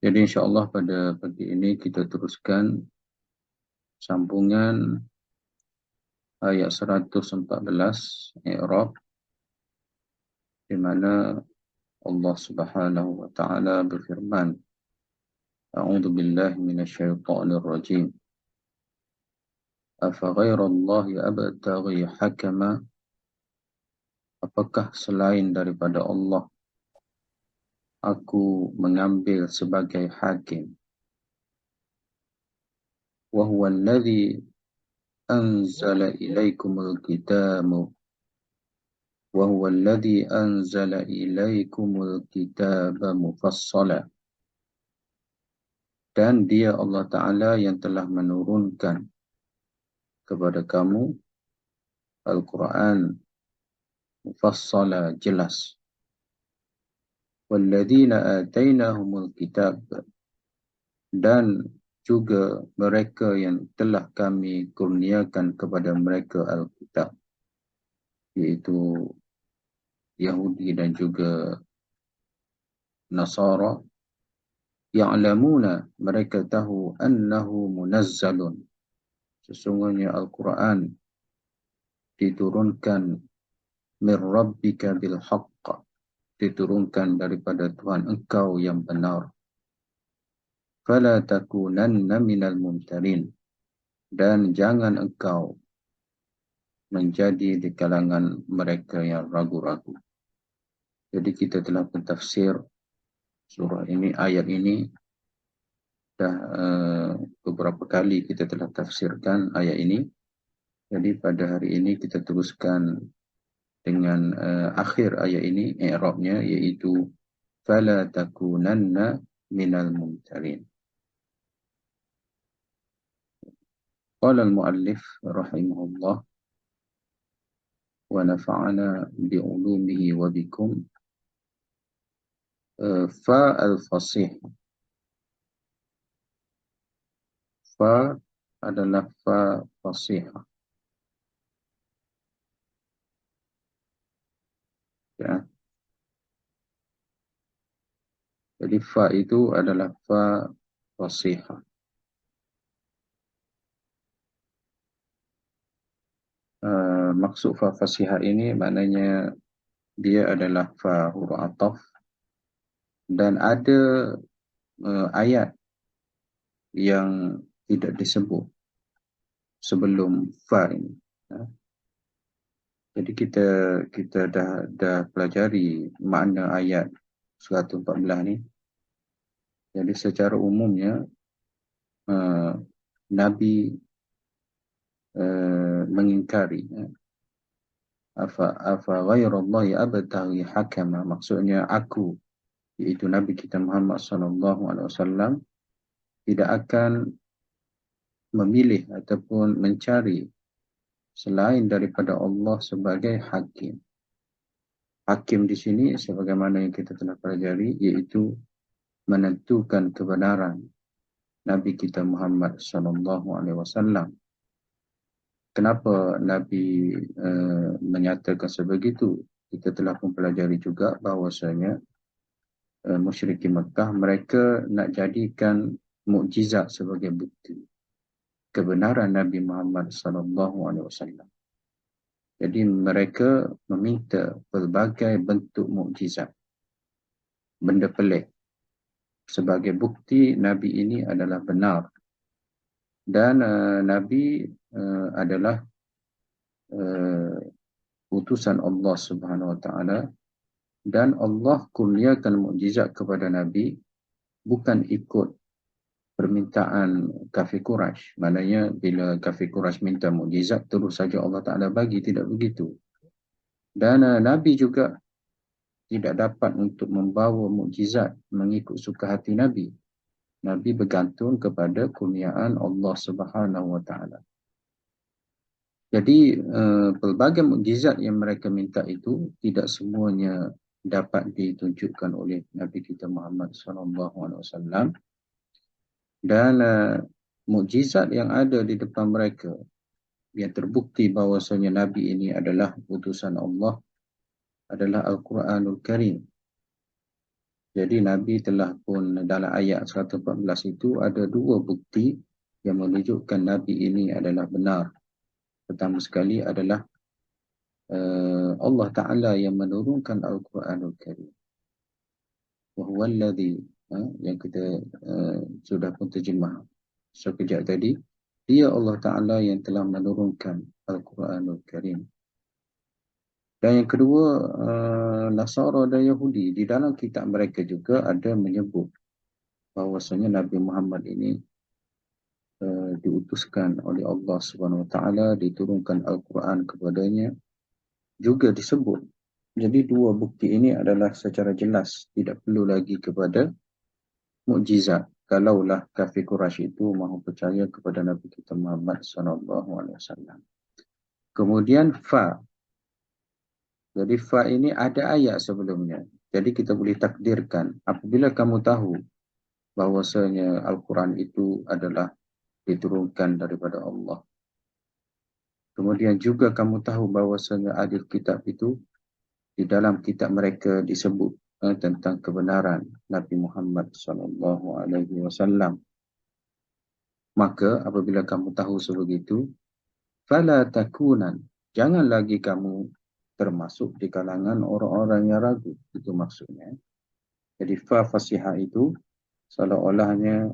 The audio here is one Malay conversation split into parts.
Jadi insyaAllah pada pagi ini kita teruskan sambungan ayat 114 I'rab, di mana Allah Subhanahu wa taala berfirman, A'udzu billahi minasyaitonir rajim. Afa ghairallahi abtaghi hakama? Apakah selain daripada Allah aku mengambil sebagai hakim? Wa huwa alladhi anzala ilaikumul kitaba wa huwa alladhi anzala ilaikumul kitaba mufassala. Dan dia Allah Ta'ala yang telah menurunkan kepada kamu Al-Quran mufassala, jelas. Walladzina atainahumul kitab, dan juga mereka yang telah kami kurniakan kepada mereka Al-Kitab, yaitu Yahudi dan juga Nasara, ya'lamuna, mereka tahu, annahu munazzalun, sesungguhnya Al-Quran diturunkan min rabbika bil haqq, diturunkan daripada Tuhan engkau yang benar. Fala takunanna minal mumtarin, dan jangan engkau menjadi di kalangan mereka yang ragu-ragu. Jadi kita telah pentafsir surah ini, ayat ini dah beberapa kali kita telah tafsirkan ayat ini. Jadi pada hari ini kita teruskan dengan akhir ayat ini, i'rabnya, iaitu fala takunanna minal mumtarin. Qala al-muallif rahimahullah wa nafa'ana bi'ulumihi wa bikum. Fa al-fasih. Fa adalah fa fasihah. Ya. Jadi fa itu adalah fa fasihah. Maksud fa fasihah ini maknanya dia adalah fa huruf ataf, dan ada ayat yang tidak disebut sebelum fa ini. Jadi kita dah pelajari makna ayat 114 ni. Jadi secara umumnya Nabi mengingkari afa ghairallahi abtaghi hakama, maksudnya aku, iaitu Nabi kita Muhammad SAW, tidak akan memilih ataupun mencari selain daripada Allah sebagai hakim. Hakim di sini sebagaimana yang kita telah pelajari, iaitu menentukan kebenaran Nabi kita Muhammad SAW. Kenapa Nabi menyatakan sebegitu? Kita telah mempelajari juga bahawasanya musyrikin Mekah, mereka nak jadikan mukjizat sebagai bukti kebenaran Nabi Muhammad SAW. Jadi mereka meminta pelbagai bentuk mukjizat, benda pelik, sebagai bukti Nabi ini adalah benar. Dan Nabi adalah utusan Allah Subhanahu Wa Taala, dan Allah kurniakan mukjizat kepada Nabi bukan ikut permintaan kafir Quraisy. Maknanya bila kafir Quraisy minta mukjizat, terus saja Allah Ta'ala bagi, tidak begitu. Dan Nabi juga tidak dapat untuk membawa mukjizat mengikut suka hati Nabi. Nabi bergantung kepada kurniaan Allah Subhanahu Wa Ta'ala. Jadi pelbagai mukjizat yang mereka minta itu tidak semuanya dapat ditunjukkan oleh Nabi kita Muhammad SAW. Dan mukjizat yang ada di depan mereka, yang terbukti bahawasanya Nabi ini adalah utusan Allah, adalah Al-Quranul Karim. Jadi Nabi telah pun dalam ayat 114 itu ada dua bukti yang menunjukkan Nabi ini adalah benar. Pertama sekali adalah Allah Ta'ala yang menurunkan Al-Quranul Karim. Wahuwaladhi, yang kita sudah pun terjemah sekejap tadi. Dia Allah Ta'ala yang telah menurunkan Al-Quranul Karim. Dan yang kedua, Nasara dan Yahudi. Di dalam kitab mereka juga ada menyebut bahawasanya Nabi Muhammad ini diutuskan oleh Allah Subhanahu Wa Taala, diturunkan Al-Quran kepadanya, juga disebut. Jadi dua bukti ini adalah secara jelas, tidak perlu lagi kepada mukjizat. Kalaulah kafir Quraisy itu mahu percaya kepada Nabi kita Muhammad SAW. Kemudian fa. Jadi fa ini ada ayat sebelumnya. Jadi kita boleh takdirkan apabila kamu tahu bahawasanya Al-Quran itu adalah diturunkan daripada Allah. Kemudian juga kamu tahu bahawasanya ahli kitab itu di dalam kitab mereka disebut tentang kebenaran Nabi Muhammad SAW. Maka apabila kamu tahu sebegitu, fala takunan, jangan lagi kamu termasuk di kalangan orang-orang yang ragu. Itu maksudnya. Jadi fa fasihah itu seolah-olahnya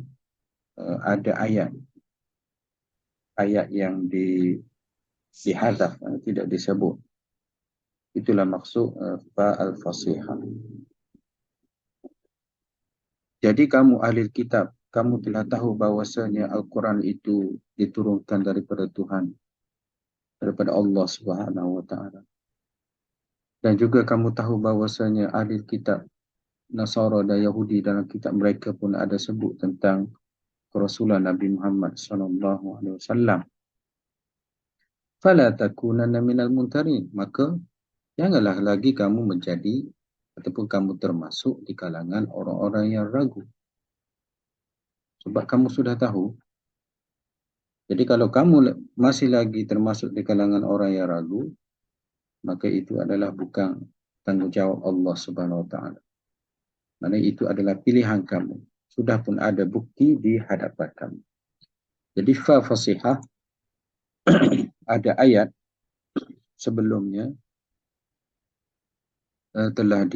ada ayat yang dihadaf, tidak disebut. Itulah maksud fa al-fasihah. Jadi kamu ahli kitab, kamu telah tahu bahawasanya Al-Quran itu diturunkan daripada Tuhan, daripada Allah Subhanahu Wa Taala. Dan juga kamu tahu bahawasanya ahli kitab Nasara dan Yahudi dalam kitab mereka pun ada sebut tentang kerasulan Nabi Muhammad SAW. Fala takunanna minal muntarin, maka janganlah lagi kamu menjadi ataupun kamu termasuk di kalangan orang-orang yang ragu. Sebab kamu sudah tahu. Jadi kalau kamu masih lagi termasuk di kalangan orang yang ragu, maka itu adalah bukan tanggungjawab Allah Subhanahu Wa Taala. Maksudnya itu adalah pilihan kamu. Sudah pun ada bukti di hadapan kamu. Jadi fa fasihah ada ayat sebelumnya telah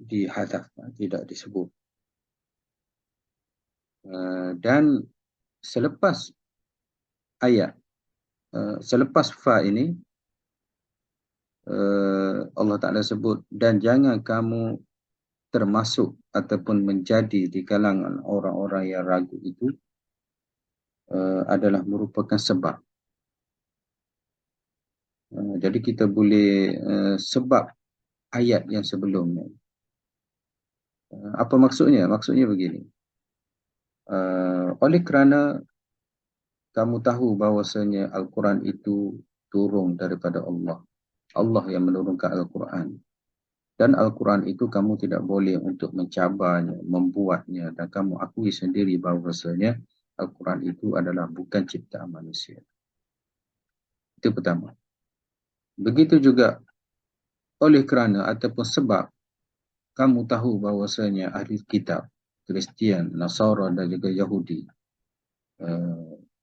dihadaf, tidak disebut. Dan selepas ayat, selepas fa ini, Allah Ta'ala sebut, dan jangan kamu termasuk ataupun menjadi di kalangan orang-orang yang ragu itu, adalah merupakan sebab. Jadi kita boleh sebab ayat yang sebelumnya. Apa maksudnya? Maksudnya begini. Oleh kerana kamu tahu bahawasanya Al-Quran itu turun daripada Allah. Allah yang menurunkan Al-Quran. Dan Al-Quran itu kamu tidak boleh untuk mencabarnya, membuatnya. Dan kamu akui sendiri bahawasanya Al-Quran itu adalah bukan ciptaan manusia. Itu pertama. Begitu juga oleh kerana ataupun sebab kamu tahu bahawasanya ahli kitab, Kristian, Nasara dan juga Yahudi,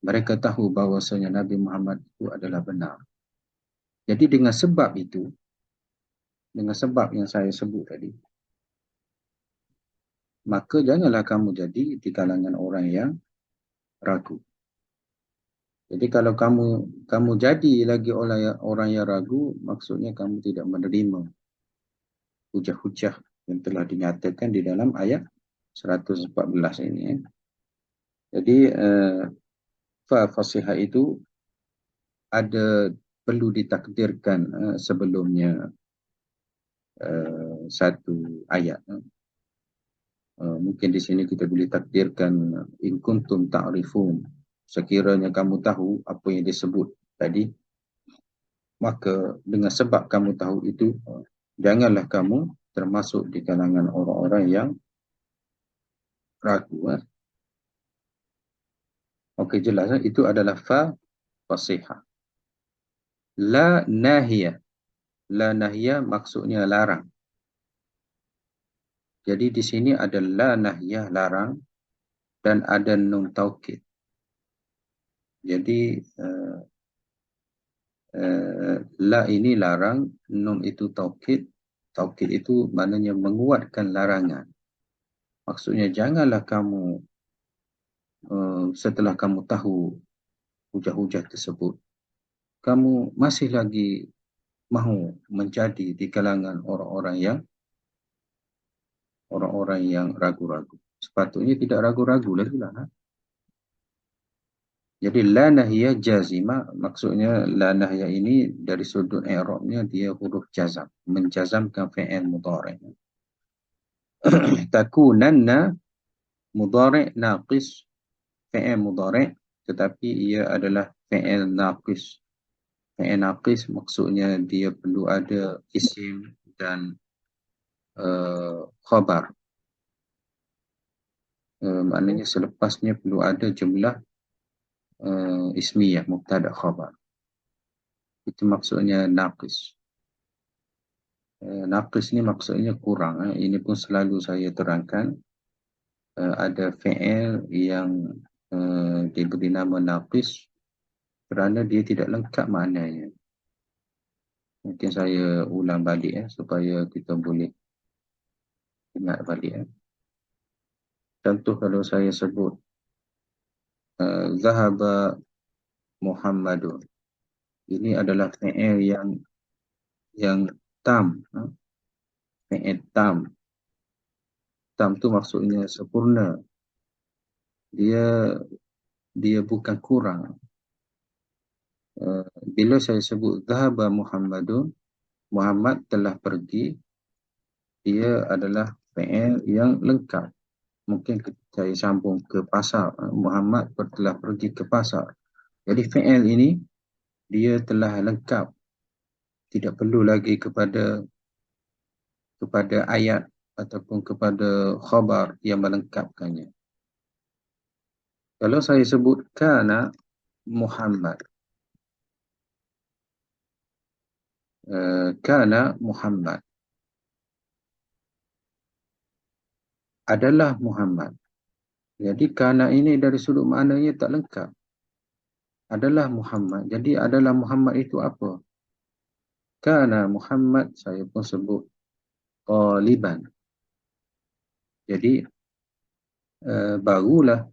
mereka tahu bahawasanya Nabi Muhammad itu adalah benar. Jadi dengan sebab itu, dengan sebab yang saya sebut tadi, maka janganlah kamu jadi di kalangan orang yang ragu. Jadi kalau kamu jadi lagi orang yang ragu, maksudnya kamu tidak menerima hujah-hujah yang telah dinyatakan di dalam ayat 114 ini. Jadi fa fasihah itu ada perlu ditakdirkan sebelumnya satu ayat. Mungkin di sini kita boleh takdirkan in kuntum ta'rifun, sekiranya kamu tahu apa yang disebut tadi, maka dengan sebab kamu tahu itu, janganlah kamu termasuk di kalangan orang-orang yang ragu. Okey, jelas. Itu adalah fa fasihah. La nahiyah. La nahiyah maksudnya larang. Jadi di sini ada la nahyah larang dan ada nun taukid. Jadi la ini larang, nun itu taukid. Taukid itu maknanya menguatkan larangan. Maksudnya janganlah kamu setelah kamu tahu hujah-hujah tersebut, kamu masih lagi mahu menjadi di kalangan orang-orang yang ragu-ragu. Sepatutnya tidak ragu-ragu lagi lah. Jadi la nahiyah jazimah, maksudnya la nahiyah ini dari sudut i'rabnya dia huruf jazam, menjazamkan fi'il mudhari'. Takunanna mudhari' naqis, fi'il mudhari' tetapi ia adalah fi'il naqis. Fi'il naqis maksudnya dia perlu ada isim dan khabar. Maknanya selepasnya perlu ada jumlah ismiyah, mubtada khabar. Itu maksudnya naqis. Naqis ni maksudnya kurang. Ini pun selalu saya terangkan. Ada fi'il yang diberi nama naqis kerana dia tidak lengkap maknanya. Mungkin saya ulang balik supaya kita boleh ingat balik. Contoh kalau saya sebut Zahaba Muhammadun. Ini adalah fi'il yang tam. Fi'il tam. Tam tu maksudnya sempurna. Dia bukan kurang. Bila saya sebut Zahaba Muhammadun, Muhammad telah pergi, dia adalah fi'il yang lengkap. Mungkin saya sambung ke pasar. Muhammad telah pergi ke pasar. Jadi fi'il ini dia telah lengkap. Tidak perlu lagi kepada ayat ataupun kepada khabar yang melengkapkannya. Kalau saya sebut kana Muhammad. Kana Muhammad. Adalah Muhammad. Jadi kana ini dari sudut maknanya tak lengkap. Adalah Muhammad. Jadi adalah Muhammad itu apa? Kana Muhammad saya pun sebut taliban. Jadi barulah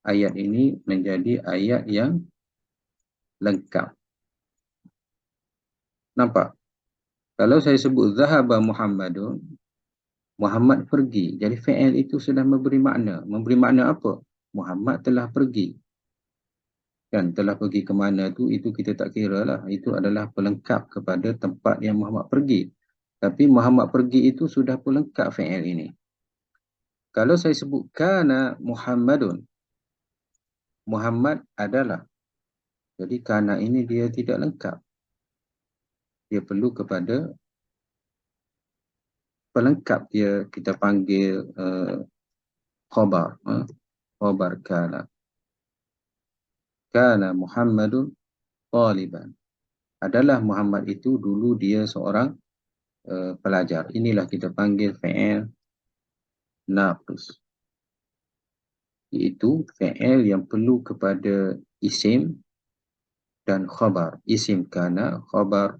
ayat ini menjadi ayat yang lengkap. Nampak? Kalau saya sebut zahaba Muhammadun, Muhammad pergi. Jadi fi'il itu sudah memberi makna. Memberi makna apa? Muhammad telah pergi. Dan telah pergi ke mana itu kita tak kira lah. Itu adalah pelengkap kepada tempat yang Muhammad pergi. Tapi Muhammad pergi itu sudah pelengkap fi'il ini. Kalau saya sebut kana Muhammadun, Muhammad adalah. Jadi kana ini dia tidak lengkap. Dia perlu kepada pelengkap, dia kita panggil khabar. Khabar kana. Kana Muhammadun taliban. Adalah Muhammad itu dulu dia seorang pelajar. Inilah kita panggil fi'il naqis. Iaitu fi'il yang perlu kepada isim dan khabar. Isim kana, khabar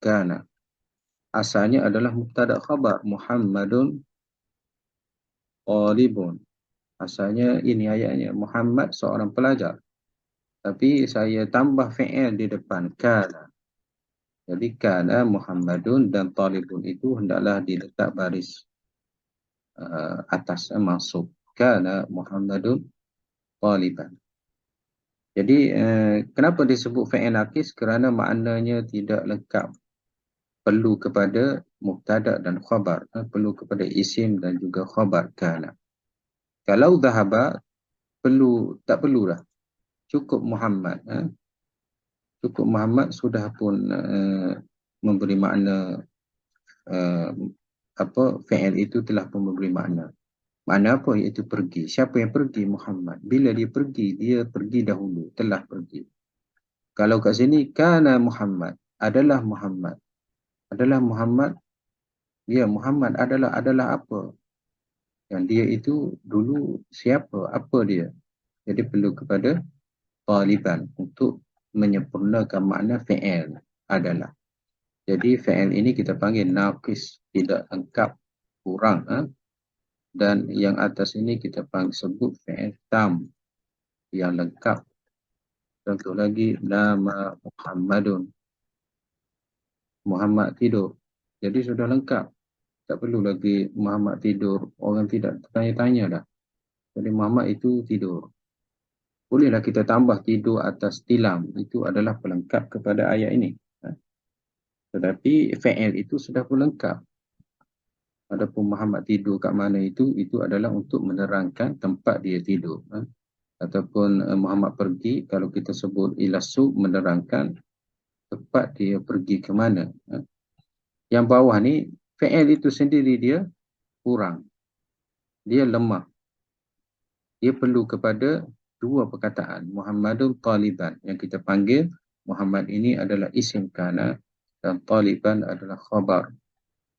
kana. Asalnya adalah mubtada khabar. Muhammadun talibun. Asalnya ini ayatnya. Muhammad seorang pelajar. Tapi saya tambah fi'il di depan. Kana. Jadi kana Muhammadun dan talibun itu hendaklah diletak baris atas mansub. Kana Muhammadun taliban. Jadi kenapa disebut fi'il naqis? Kerana maknanya tidak lengkap. Perlu kepada mubtada dan khabar. Perlu kepada isim dan juga khabar kana. Kalau dhahaba, tak perlulah. Cukup Muhammad. Cukup Muhammad sudah pun memberi makna fi'il itu telah pun memberi makna. Makna apa? Iaitu pergi. Siapa yang pergi? Muhammad. Bila dia pergi dahulu. Telah pergi. Kalau kat sini, kana Muhammad. Adalah Muhammad. Adalah Muhammad. Ya, Muhammad adalah apa? Dan dia itu dulu siapa, apa dia. Jadi perlu kepada taliban untuk menyempurnakan makna fi'il adalah. Jadi fi'il ini kita panggil naqis, tidak lengkap, kurang. Dan yang atas ini kita panggil sebut fi'il tam, yang lengkap. Contoh lagi, nama Muhammadun. Muhammad tidur. Jadi sudah lengkap. Tak perlu lagi Muhammad tidur. Orang tidak tanya-tanya dah. Jadi Muhammad itu tidur. Bolehlah kita tambah tidur atas tilam. Itu adalah pelengkap kepada ayat ini. Tetapi fi'il itu sudah pun lengkap. Adapun Muhammad tidur kat mana itu adalah untuk menerangkan tempat dia tidur. Ataupun Muhammad pergi, kalau kita sebut ilasu, menerangkan tempat dia pergi ke mana. Yang bawah ni, fi'il itu sendiri dia kurang. Dia lemah. Dia perlu kepada dua perkataan. Muhammadun taliban. Yang kita panggil, Muhammad ini adalah isim kana dan taliban adalah khabar.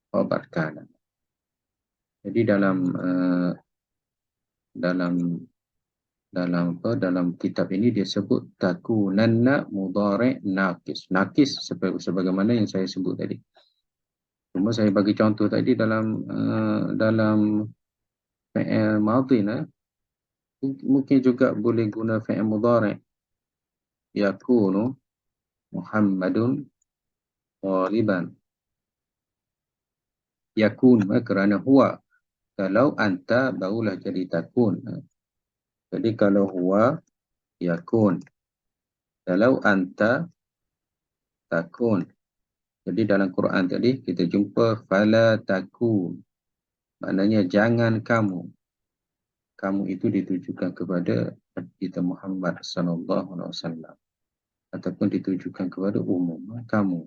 Khabar kana. Jadi dalam kitab ini dia sebut takunanna mudhari' naqis. Naqis sebagaimana yang saya sebut tadi. Cuma saya bagi contoh tadi dalam fi'il madhi, mungkin juga boleh guna fi'il mudhari'. Yakunu Muhammadun taliban. Yakun kerana huwa. Kalau anta barulah jadi takun. Jadi kalau huwa yakun. Kalau anta takun. Jadi dalam Quran tadi kita jumpa fala takun. Maknanya jangan kamu. Kamu itu ditujukan kepada kita Muhammad sallallahu alaihi wasallam ataupun ditujukan kepada umum kamu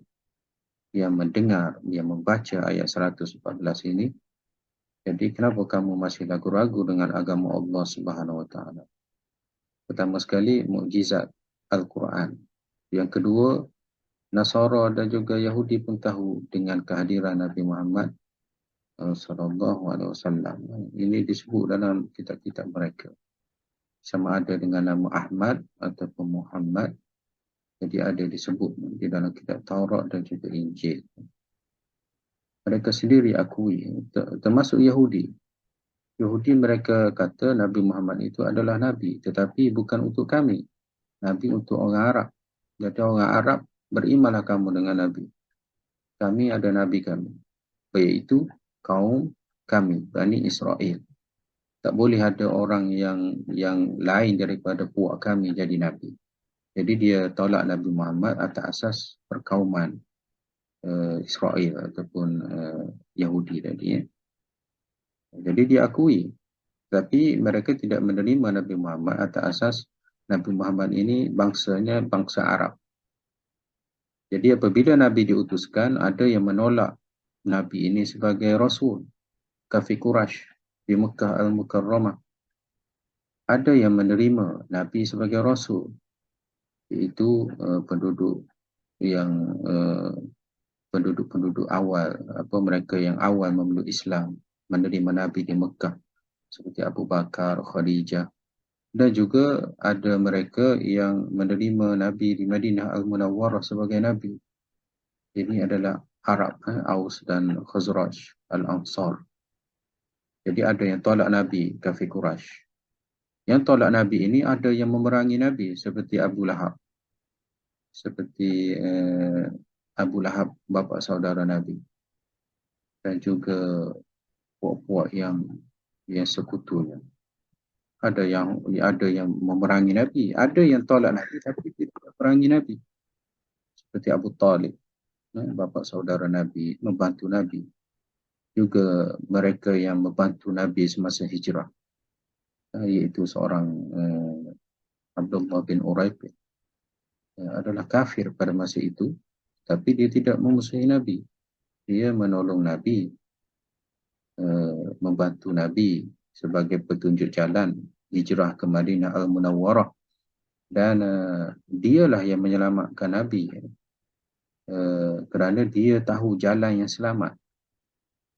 yang mendengar, yang membaca ayat 114 ini. Jadi kenapa kamu masih ragu-ragu dengan agama Allah Subhanahu wa taala? Pertama sekali mukjizat Al-Quran. Yang kedua, Nasara dan juga Yahudi pun tahu dengan kehadiran Nabi Muhammad sallallahu alaihi wasallam. Ini disebut dalam kitab-kitab mereka. Sama ada dengan nama Ahmad ataupun Muhammad. Jadi ada disebut di dalam kitab Taurat dan juga Injil. Mereka sendiri akui, termasuk Yahudi. Yahudi mereka kata Nabi Muhammad itu adalah Nabi, tetapi bukan untuk kami. Nabi untuk orang Arab. Jadi orang Arab, berimanlah kamu dengan Nabi. Kami ada Nabi kami. Iaitu kaum kami, Bani Israel. Tak boleh ada orang yang lain daripada puak kami jadi Nabi. Jadi dia tolak Nabi Muhammad atas asas perkauman Israel ataupun Yahudi tadi. Jadi dia akui. Tapi mereka tidak menerima Nabi Muhammad atas asas Nabi Muhammad ini bangsanya bangsa Arab. Jadi apabila Nabi diutuskan, ada yang menolak Nabi ini sebagai Rasul. Kafir Quraisy di Mekah Al-Mukarramah. Ada yang menerima Nabi sebagai Rasul. Iaitu penduduk yang penduduk awal, mereka yang awal memeluk Islam, menerima Nabi di Mekah. Seperti Abu Bakar, Khadijah. Dan juga ada mereka yang menerima Nabi di Madinah Al-Munawwarah sebagai Nabi. Ini adalah Arab, Aus dan Khazraj, Al-Ansar. Jadi ada yang tolak Nabi, kafir Quraisy. Yang tolak Nabi ini ada yang memerangi Nabi seperti Abu Lahab. Seperti Abu Lahab, bapa saudara Nabi. Dan juga puak-puak yang sekutunya. Ada yang memerangi Nabi, ada yang tolak Nabi tapi tidak memerangi Nabi. Seperti Abu Talib, bapa saudara Nabi, membantu Nabi. Juga mereka yang membantu Nabi semasa hijrah, iaitu seorang Abdullah bin Uraib, adalah kafir pada masa itu, tapi dia tidak memusuhi Nabi. Dia menolong Nabi, membantu Nabi sebagai petunjuk jalan hijrah ke Madinah Al-Munawwarah. Dan dialah yang menyelamatkan Nabi kerana dia tahu jalan yang selamat,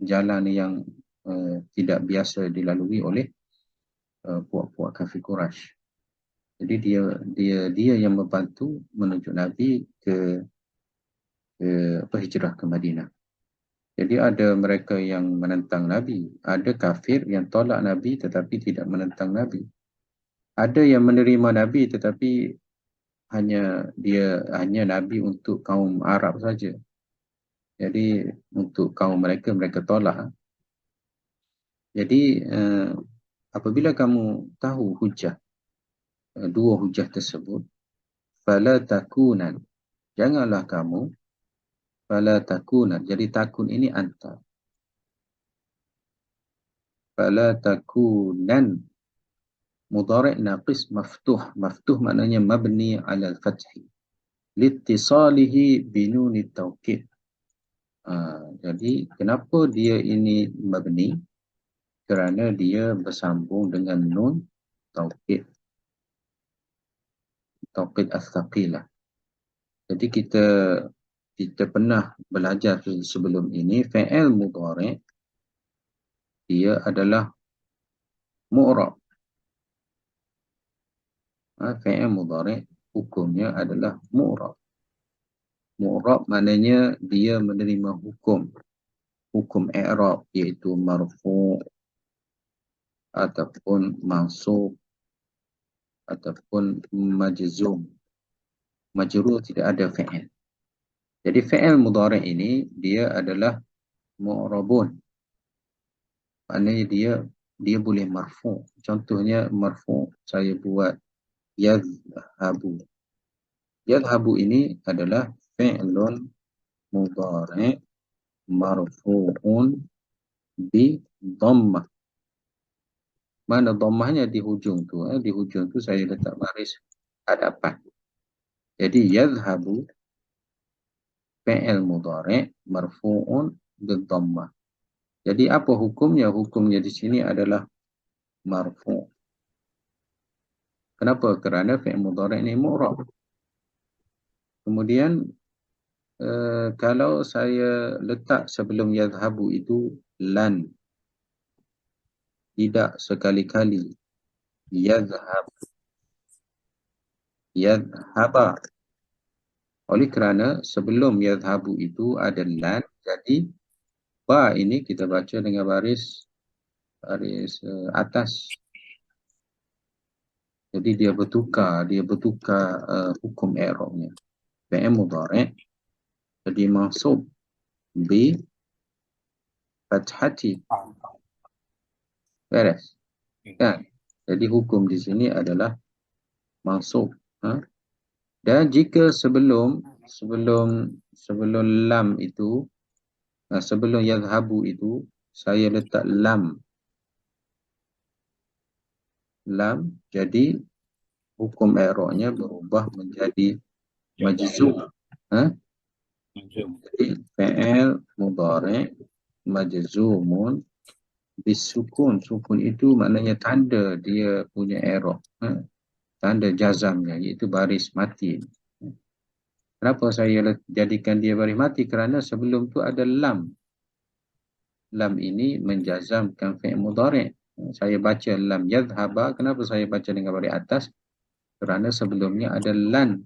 jalan yang tidak biasa dilalui oleh puak-puak kafir Quraisy. Jadi dia yang membantu menunjuk Nabi ke hijrah ke Madinah. Jadi ada mereka yang menentang Nabi, ada kafir yang tolak Nabi tetapi tidak menentang Nabi. Ada yang menerima Nabi tetapi hanya Nabi untuk kaum Arab saja. Jadi untuk kaum mereka tolak. Jadi apabila kamu tahu hujah, dua hujah tersebut, fala takunan, janganlah kamu, fala takunan. Jadi takun ini anta. Fala takunan mudhari' naqis maftuh. Maftuh maknanya mabni ala al-fathi. Litisalihi binuni tawkid. Jadi kenapa dia ini mabni? Kerana dia bersambung dengan nun tawkid. Tawkid as-saqilah. Jadi kita pernah belajar sebelum ini, fi'il mudhari' dia adalah mu'rab. Fi'il mudhari' hukumnya adalah mu'rab. Mu'rab maknanya dia menerima hukum i'rab, iaitu marfu' ataupun mansub ataupun majzum. Majrur tidak ada fi'il. Jadi fi'il mudhari' ini dia adalah mu'rabun. Maknanya dia boleh marfu'. Contohnya marfu' saya buat yadhhabu. Yadhhabu ini adalah fi'lun mudhari' marfu'un bi dhammah. Mana dhammahnya di hujung tu? Di hujung tu saya letak baris hadapan. Jadi yadhhabu fi'il mudhari' marfu'un bi dhammah. Jadi apa hukumnya? Hukumnya di sini adalah marfu'. Kenapa? Kerana fi'il mudhari' ini mu'rab. Kemudian kalau saya letak sebelum yadhhabu itu lan, tidak sekali-kali yadhhaba. Oleh kerana sebelum yadhhabu itu ada lan, jadi ba ini kita baca dengan baris atas. Jadi dia bertukar hukum i'rabnya. Fi'il mudhari' jadi mansub bi fathati. Beres. Kan? Jadi hukum di sini adalah mansub. Dan jika sebelum lam itu, sebelum yadhhabu itu, saya letak lam, jadi hukum i'rabnya berubah menjadi majzum. Jadi fi'il mudhari' majzumun bisukun. Sukun itu maknanya tanda dia punya i'rab. Tanda jazamnya, iaitu baris mati. Kenapa saya jadikan dia baris mati? Kerana sebelum tu ada lam. Lam ini menjazamkan fi'il mudhari'. Saya baca lam yadhhaba. Kenapa saya baca dengan baris atas? Kerana sebelumnya ada lan.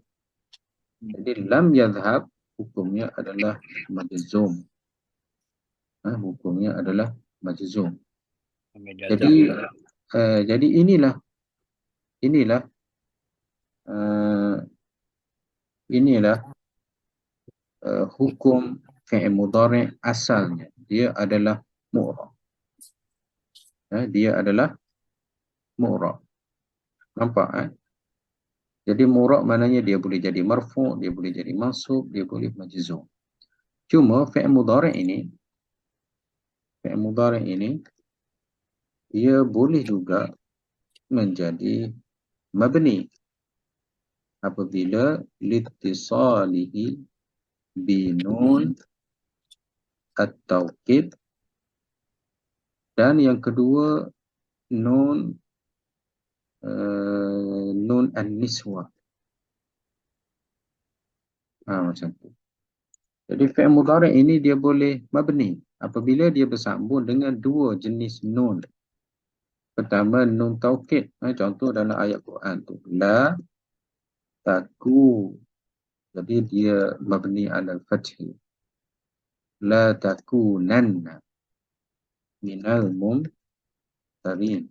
Jadi lam yadhhab hukumnya adalah majzum. Hukumnya adalah majzum. Jadi inilah hukum fi'il mudhari' asalnya. Dia adalah mu'rab. Dia adalah mu'rab. Nampak? Jadi mu'rab maknanya dia boleh jadi marfu', dia boleh jadi mansub, dia boleh majzum. Cuma fi'il mudhari' ini dia boleh juga menjadi mabni apabila litisalihi binun at-tawkid, dan yang kedua nun an-niswa. Macam tu. Jadi fi'il mudhari' ini dia boleh mabni apabila dia bersambung dengan dua jenis nun. Pertama, nun taukid. Contoh dalam ayat Quran tu. La taku. Jadi dia mabni ala al-fathi. La takunanna minal mumtarin.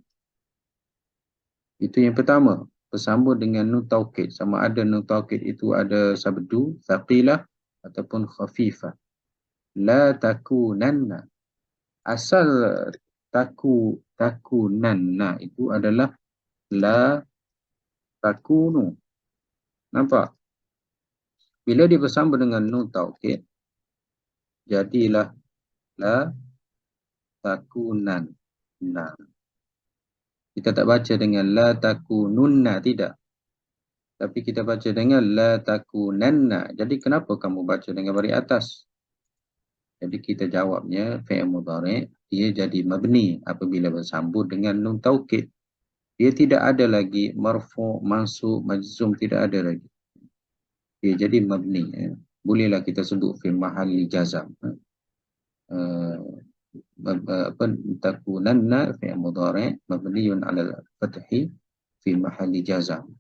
Itu yang pertama. Bersambung dengan nun taukid. Sama ada nun taukid itu ada sabdu, thaqilah ataupun khafifah. La takunanna. Asal takunanna itu adalah la takunu. Nampak? Bila dia bersambung dengan nun taukid, jadilah la takunan. Nah, kita tak baca dengan la takununna, tidak. Tapi kita baca dengan la takunanna. Jadi kenapa kamu baca dengan baris atas? Jadi kita jawabnya fi'il mudhari' dia jadi mabni apabila bersambung dengan nun taukid. Dia tidak ada lagi marfu', mansub, majzum, tidak ada lagi. Dia jadi mabni. Bolehlah kita sebut fi mahalli jazam. Takunanna fi'il mudhari' mabniun 'ala al-fathi fi mahalli jazam.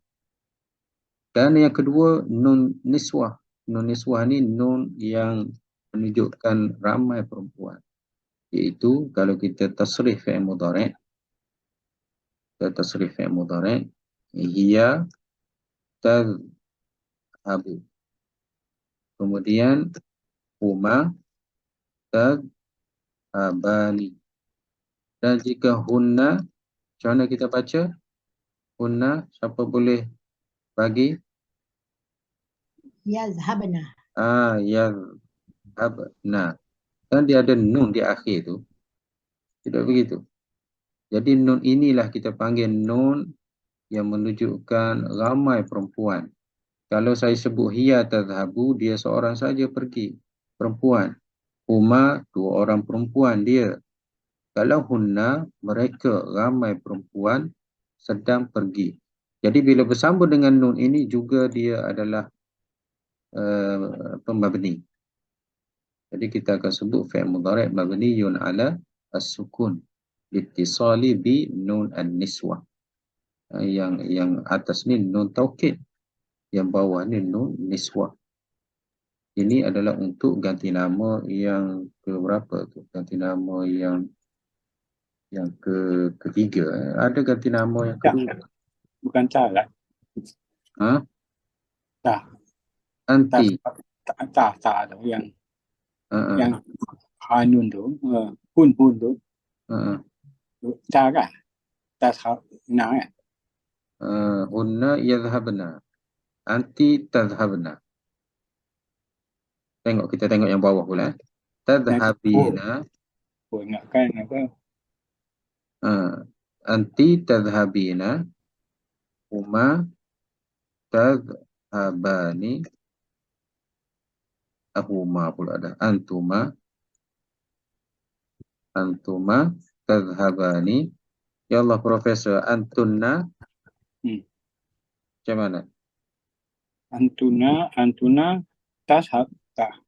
Dan yang kedua, nun niswah. Nun niswah ni nun yang menunjukkan ramai perempuan. Iaitu kalau kita tasrif fi'il mudhari', hiya tadhhabu. Kemudian huma tadhhabani. Dan jika hunna, macam mana kita baca? Hunna, siapa boleh bagi? Yazhabna. Yazhabna. Dan dia ada nun di akhir tu. Tidak begitu. Jadi nun inilah kita panggil nun yang menunjukkan ramai perempuan. Kalau saya sebut hiya tadhhabu, dia seorang saja pergi. Perempuan. Huma, dua orang perempuan dia. Kalau hunna, mereka ramai perempuan sedang pergi. Jadi bila bersambung dengan nun ini juga dia adalah mabni. Jadi kita akan sebut fi'il mudhari' mabniyun 'ala as-sukun liittisali bi nun an-niswah. Yang atas ni nun taukid, yang bawah ni nun niswah. Ini adalah untuk ganti nama yang ke berapa tu? Ganti nama yang ketiga. Ada ganti nama yang kedua. Bukan tak lah. Ha? Tak. Anti. Tak tu yang hanun tu, hun tu. Tak kan? Tak nak kan? Hunna yadhhabna. Anti tadhhabna. Kita tengok yang bawah pula. Tadhhabina. Ingatkan apa? Anti tadhhabina. Huma tadhhabani. Huma pula ada. Antuma tadhhabani. Ya Allah, Profesor. Antunna. Macam mana? Antuna tashab. Tak.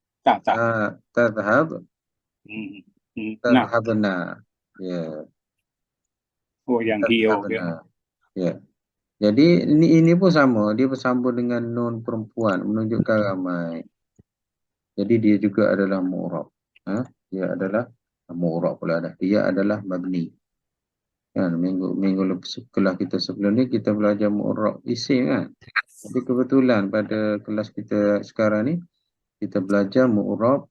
Tadhhab. Tadhhabna. Ya. Oh, yang hio. Ya. Jadi ini pun sama, dia bersambung dengan nun perempuan, menunjukkan ramai. Jadi dia juga adalah mu'rab. Dia adalah mu'rab pula dah. Dia adalah mabni. Kan minggu sekolah kita sebelum ni kita belajar mu'rab isim kan. Tapi kebetulan pada kelas kita sekarang ni kita belajar mu'rab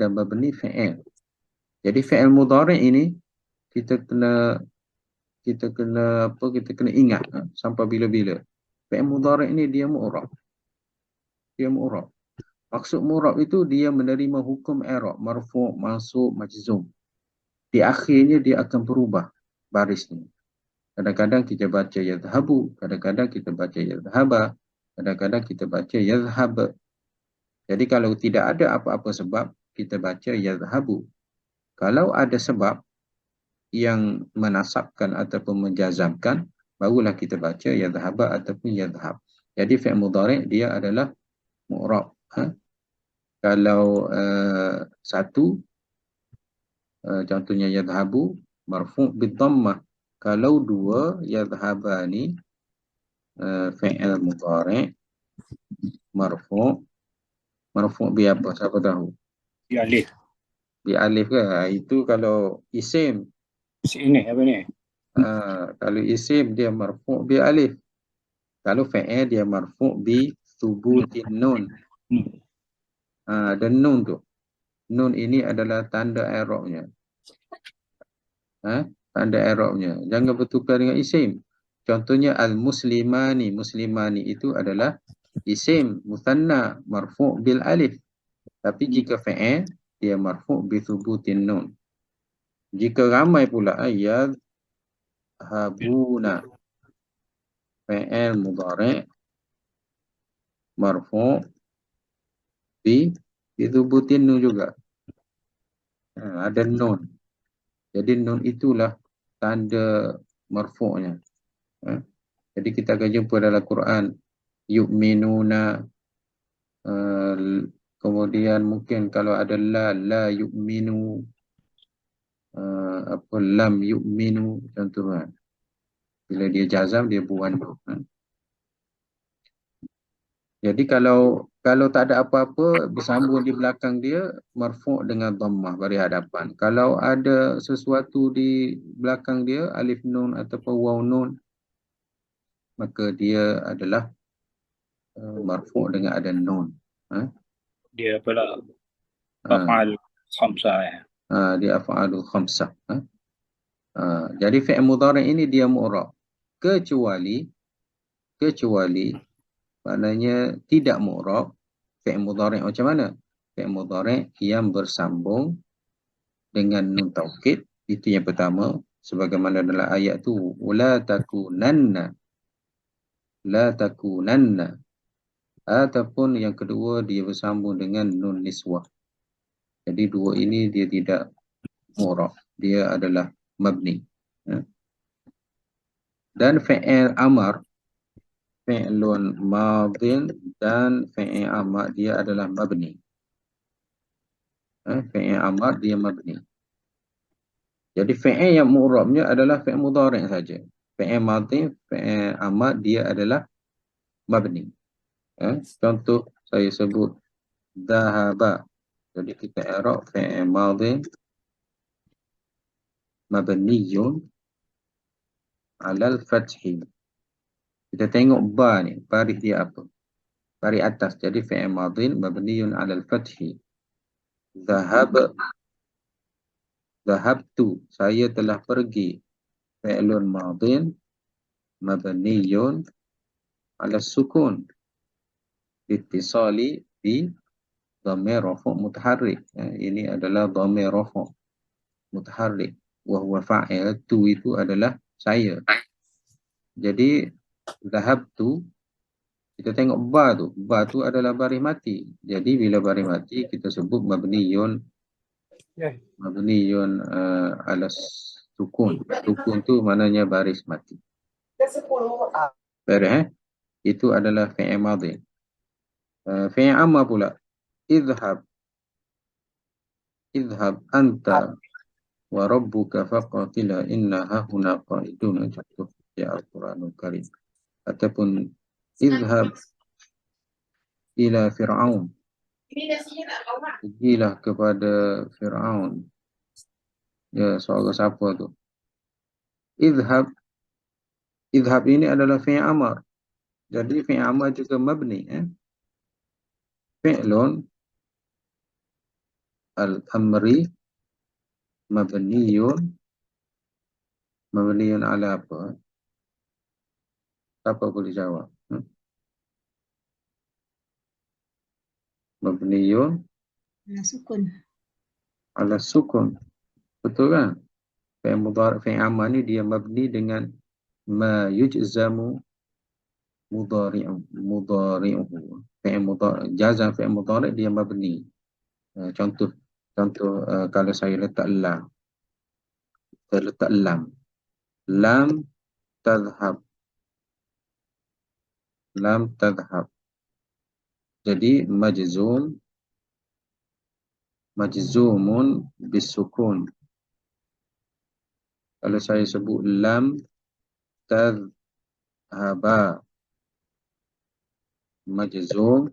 dan mabni fi'il. Jadi fi'il mudhari' ini kita kena ingat sampai bila-bila. Fi'il mudhari' ini dia mu'rab. Maksud mu'rab itu dia menerima hukum i'rab, marfu', mansub, majzum. Di akhirnya dia akan berubah barisnya. Kadang-kadang kita baca yadhhabu, kadang-kadang kita baca yadhhaba, kadang-kadang kita baca yadhhab. Jadi kalau tidak ada apa-apa sebab, kita baca yadhhabu. Kalau ada sebab yang menasabkan ataupun menjazamkan, barulah kita baca yadhhaba ataupun yadhhab. Jadi fi'il mudhari' dia adalah mu'rab. Kalau satu, Contohnya yadhabu marfu' bid-dhammah. Kalau dua yadhabani fi'il mudhari' marfu' bi apa? Siapa tahu? Bi alif. Bi alif ke? Itu kalau isim. Ini apa ni? Kalau isim dia marfu' bi alif. Kalau fi'il dia marfu' bi thubutin nun. Dan nun tu. Nun ini adalah tanda i'rabnya. Tanda i'rabnya. Jangan bertukar dengan isim. Contohnya al-muslimani. Muslimani itu adalah isim musanna marfu' bil alif. Tapi jika fi'il dia marfu' bi thubutin nun. Jika ramai pula ayat habuna fi'il mudhari' marfu' bi thubutin nun juga. Ada nun. Jadi nun itulah tanda marfu'nya. Jadi kita akan jumpa dalam Quran yu'minuna, kemudian mungkin kalau ada la yu'minu, apa lam yu'minu, contohnya bila dia jazam dia buang tu. Jadi kalau tak ada apa-apa bersambung di belakang dia marfu' dengan dhammah bari hadapan. Kalau ada sesuatu di belakang dia alif nun ataupun waw nun, maka dia adalah marfu' dengan ada nun. Dia pula af'al khamsah ya. Dia af'alul khamsah. Jadi fi'il mudhari' ini dia mu'rab kecuali maknanya tidak mu'rab. Fi'il mudhari' macam mana? Fi'il mudhari' yang bersambung dengan nun taukid, itu yang pertama, sebagaimana dalam ayat tu la takunanna, ataupun yang kedua dia bersambung dengan nun niswah. Jadi dua ini dia tidak mu'rab, dia adalah mabni. Dan fi'il amar, fi'lun madin dan fi'il amar dia adalah mabni. Fi'il amar dia mabni. Jadi fi'il yang mu'rabnya adalah fi'il mudhari' saja. Fi'il madin, fi'il amar dia adalah mabni. Contoh saya sebut dhahaba. Jadi kita i'rab fi'il madin mabniyun 'alal fathi. Kita tengok ba ni, baris dia apa? Baris atas. Jadi fi'il madin mabniyun 'alal fathi. Dhahabtu, saya telah pergi. Fi'lun madin mabniyun 'ala sukun. Ittisali bi dhamir rafu' mutaharrik. Ini adalah dhamir rafu' mutaharrik. Wa huwa fa'il, tu itu adalah saya. Jadi dhahabtu, kita tengok ba tu. Ba tu adalah baris mati. Jadi bila baris mati kita sebut mabniyun ala sukun. Sukun tu maknanya baris mati. Baris, itu adalah fi'il madhi. Fi'il amma pula. Idhab anta wa rabbuka faqatila inna hahuna qa'idun. Contoh ya Al-Quranul Karim. Ataupun idhab ila Fir'aun. Pergilah kepada Fir'aun. Ya, soal siapa tu? Idhab ini adalah fi'il amar. Jadi fi'il amar juga mabni. Fi'lun al-amri mabniyun ala apa? Siapa boleh jawab? Mabniyun ala sukun. Betul kan? Fi'il mudhari' fi'il amar ni dia mabni dengan ma yujzamu mudhari'uhu. Fi'il mudhari', jazam fi'il mudhari' dia mabni. Contoh kalau saya letak lam. Lam tadhhab. Jadi majzumun bisukun. Kalau saya sebut lam tadhhaba majzum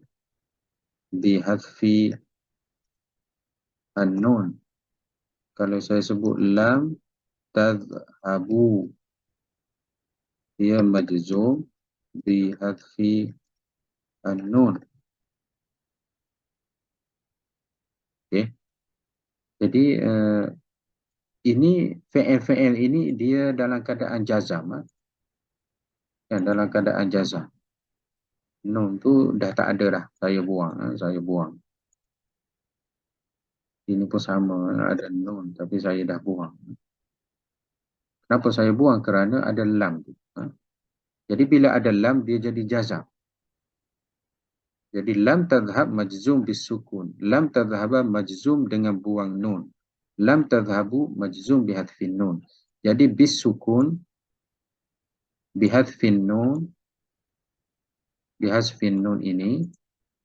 bihadfi an-nun. Kalau saya sebut lam tadhhabu, dia majzum bihadfi an-nun. Okey. Jadi ini fi'il ini dia dalam keadaan jazam. Yang dalam keadaan jazam. Nun tu dah tak ada dah. Saya buang. Saya buang. Ini pun sama. Ada nun. Tapi saya dah buang. Kenapa saya buang? Kerana ada lam tu. Jadi bila ada lam, dia jadi jazam. Jadi lam tadhhab majzum bisukun. Lam tadhhaba majzum dengan buang nun. Lam tadhhabu majzum bihadfin nun. Jadi bisukun bihadfin nun. Bihadfin nun ini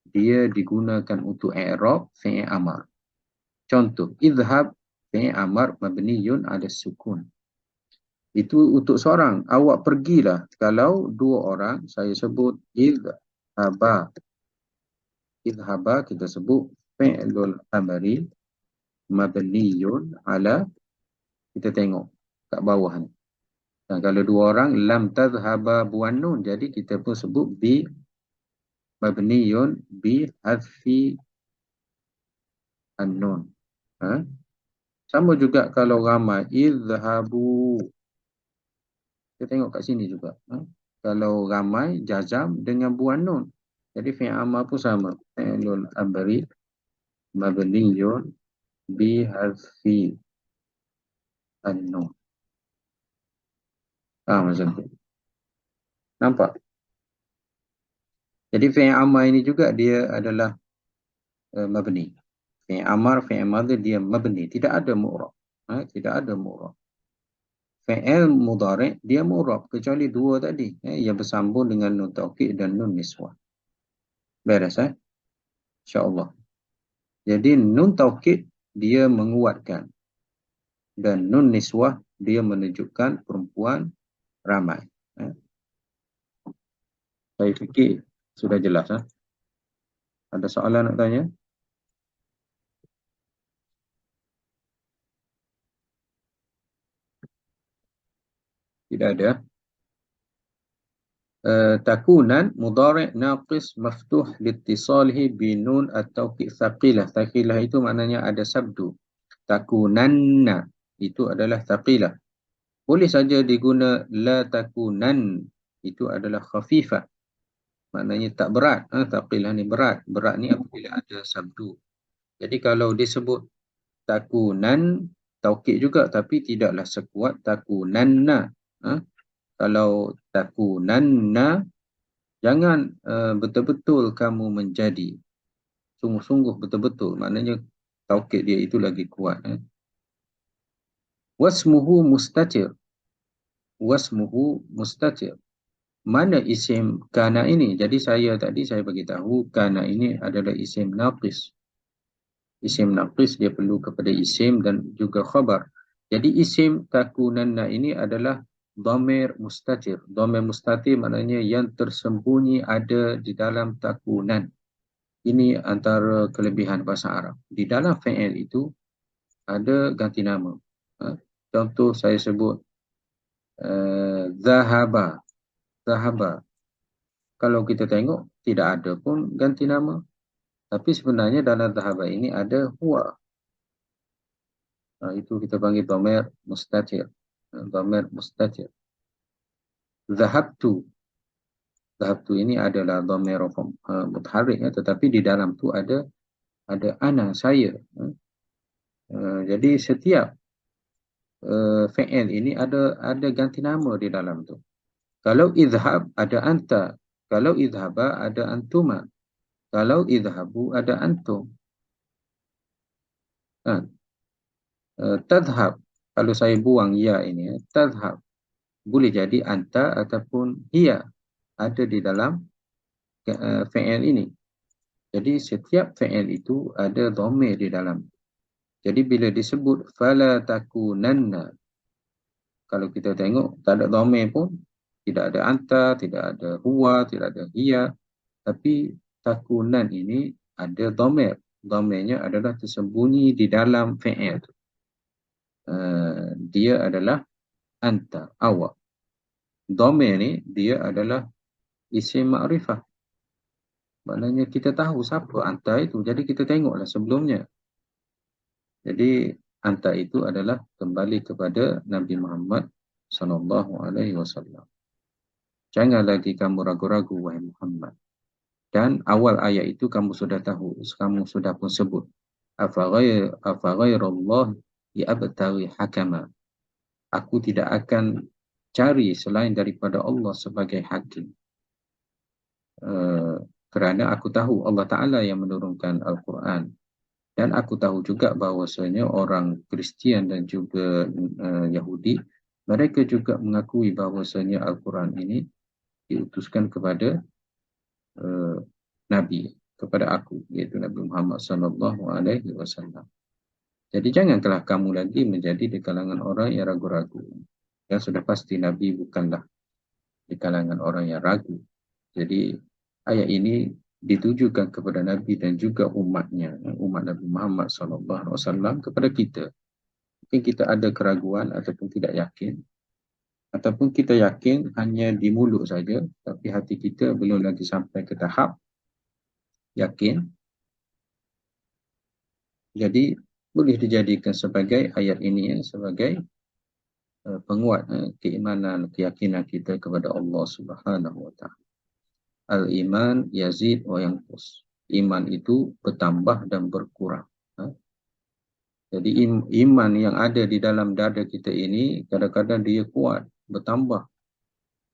dia digunakan untuk i'rab fi'il amar. Contoh, idhab fi'il amar mabniyun ala sukun. Itu untuk seorang, awak pergilah. Kalau dua orang, saya sebut idhaba. Idhaba kita sebut fi'lul amri mabniyun ala, kita tengok kat bawah ni. Dan kalau dua orang, lam tadhhaba buan nun. Jadi kita pun sebut bi mabniyun bi hadfi an-nun. Sama juga kalau ramai, idhabu. Kita tengok kat sini juga. Kalau ramai, jazam dengan buan nun. Jadi fi'il amar pun sama. Fi'lul amri mabniyun bi hadfi an-nun. Macam tu. Nampak? Jadi fi'il amar ini juga dia adalah mabni. Fi'il amar, fi'il madhi dia mabni. Tidak ada mu'rab. Tidak ada mu'rab. Fi'il mudhari' dia mu'rab. Kecuali dua tadi. Yang bersambung dengan nun taukid dan nun niswah. Beres InsyaAllah. Jadi nun taukid dia menguatkan. Dan nun niswah dia menunjukkan perempuan ramai. Saya fikir sudah jelas. Ada soalan nak tanya? Tidak ada. Takunan mudhari' naqis maftuh liittisalihi binun at-tawkid thaqilah. Thaqilah itu maknanya ada sabdu. Takunanna itu adalah thaqilah. Boleh saja diguna la takunan, itu adalah khafifah. Maknanya tak berat. Thaqilah ni berat. Berat ni apabila ada sabdu. Jadi kalau disebut takunan, taukid juga, tapi tidaklah sekuat takunanna. Kalau takunanna, jangan betul-betul kamu menjadi. Sungguh-sungguh betul-betul. Maknanya taukid dia itu lagi kuat. Wasmuhu mustatir. Wasmuhu mustatir. Mana isim kana ini? Jadi saya bagi tahu kana ini adalah isim naqis. Isim naqis dia perlu kepada isim dan juga khabar. Jadi isim takunanna ini adalah dhamir mustatir. Dhamir mustatir maknanya yang tersembunyi ada di dalam takunan. Ini antara kelebihan bahasa Arab. Di dalam fi'il itu ada ganti nama. Contoh saya sebut zahaba. Zahaba. Kalau kita tengok tidak ada pun ganti nama. Tapi sebenarnya dalam zahaba ini ada huwa. Itu kita panggil dhamir mustatir. Dhamir mustatir. Zahabtu. Zahabtu ini adalah dhamir mutaharrik, tetapi di dalam tu ada ana, saya. Jadi setiap fi'il ini ada ganti nama di dalam tu. Kalau idhab ada anta, kalau idhaba ada antuma, kalau idhabu ada antum. Tadhab, kalau saya buang ya ini, tadhab boleh jadi anta ataupun hiya ada di dalam fi'il ini. Jadi setiap fi'il itu ada dhamir di dalam. Jadi bila disebut fala takunanna, Kalau kita tengok, tak ada dhamir pun, tidak ada anta, tidak ada huwa, tidak ada hiya. Tapi takunan ini ada dhamir. Dhamirnya adalah tersembunyi di dalam fi'il. Dia adalah anta, awak. Dhamir ni, dia adalah isim ma'rifah. Maknanya kita tahu siapa anta itu. Jadi kita tengoklah sebelumnya. Jadi anta itu adalah kembali kepada Nabi Muhammad SAW. Jangan lagi kamu ragu-ragu, wahai Muhammad. Dan awal ayat itu kamu sudah tahu. Kamu sudah pun sebut. Afaghairallah ya'abtaghi hakama. Aku tidak akan cari selain daripada Allah sebagai hakim. Kerana aku tahu Allah Ta'ala yang menurunkan Al-Quran. Dan aku tahu juga bahawasanya orang Kristian dan juga Yahudi, mereka juga mengakui bahawasanya Al-Quran ini diutuskan kepada Nabi, kepada aku, iaitu Nabi Muhammad SAW. Jadi janganlah kamu lagi menjadi di kalangan orang yang ragu-ragu. Yang sudah pasti Nabi bukanlah di kalangan orang yang ragu. Jadi ayat ini ditujukan kepada Nabi dan juga umatnya, umat Nabi Muhammad SAW, kepada kita. Mungkin kita ada keraguan ataupun tidak yakin, ataupun kita yakin hanya di mulut saja, tapi hati kita belum lagi sampai ke tahap yakin. Jadi boleh dijadikan sebagai ayat ini sebagai penguat keimanan, keyakinan kita kepada Allah Subhanahu Wa Taala. Al-iman yazid wa yanqus. Iman itu bertambah dan berkurang. Jadi iman yang ada di dalam dada kita ini kadang-kadang dia kuat, bertambah.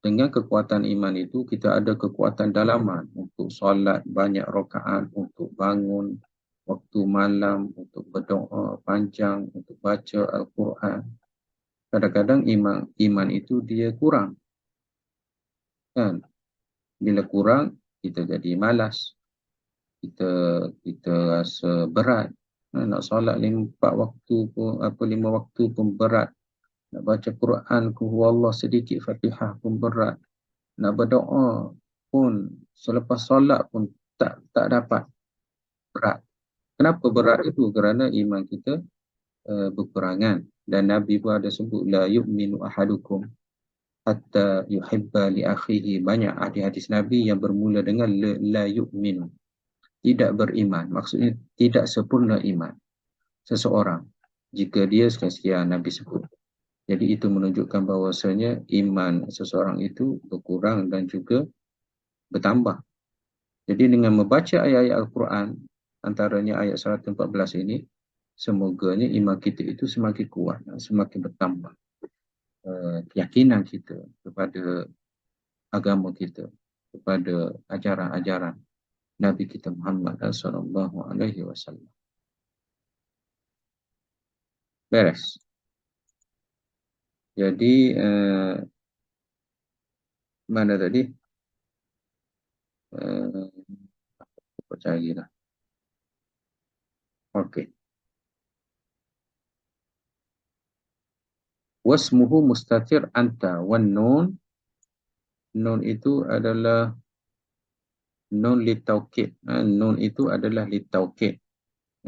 Dengan kekuatan iman itu kita ada kekuatan dalaman untuk solat banyak rakaat, untuk bangun waktu malam, untuk berdoa panjang, untuk baca Al-Quran. Kadang-kadang iman itu dia kurang. Kan? Bila kurang, kita jadi malas. Kita rasa berat. Nak solat 5 waktu pun, 5 waktu pun berat. Nak baca Quran Allah sedikit Fatihah pun berat. Nak berdoa pun selepas solat pun tak dapat, berat. Kenapa berat itu? Kerana iman kita berkurangan. Dan Nabi pun ada sebut la yu'minu ahadukum hatta yuhibba li akhihi. Banyak hadis Nabi yang bermula dengan la yu'minu, tidak beriman. Maksudnya tidak sempurna iman seseorang jika dia sekian Nabi sebut. Jadi itu menunjukkan bahawasanya iman seseorang itu berkurang dan juga bertambah. Jadi dengan membaca ayat-ayat Al-Quran, antaranya ayat 114 ini, semoganya iman kita itu semakin kuat, semakin bertambah. Keyakinan kita kepada agama kita, kepada ajaran-ajaran Nabi kita Muhammad SAW. Beres. Jadi mana tadi? Baca lagi lah. Okey. Wasmuhu mustatir anta wan nun. Nun itu adalah nun litaukid. Nun itu adalah litaukid.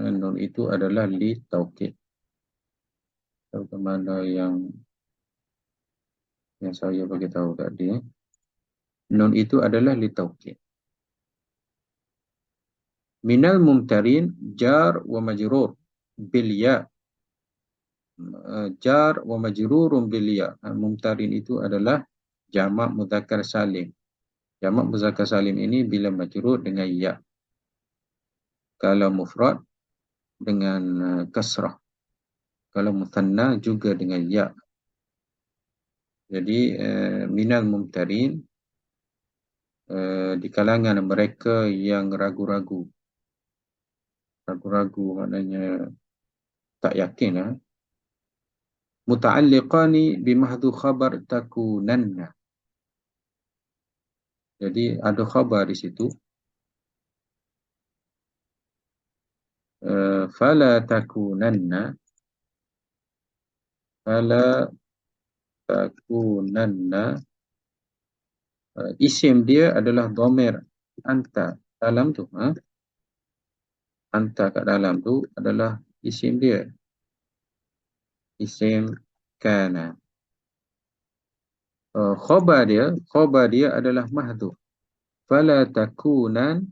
Nun itu adalah litaukid. Bagaimana yang saya bagi tahu tadi. Nun itu adalah litaukid. Minal mumtarin jar wa majrur bil ya. Jar wa majrurun bil ya. Mumtarin itu adalah jamak mudzakkar salim. Jamak mudzakkar salim ini bila majrur dengan ya. Kalau mufrad dengan kasrah. Kalau muthanna juga dengan ya. Jadi minal mumtarin, di kalangan mereka yang ragu-ragu. Ragu-ragu maknanya tak yakin. Muta'alliqani bimahdhu khabar takunanna. Jadi ada khabar di situ. Fala takunanna. Fala takunanna, isim dia adalah dhamir anta dalam tu, anta kat dalam tu adalah isim dia, isim kana. Khabar dia adalah mahdhuf. Fala takunan,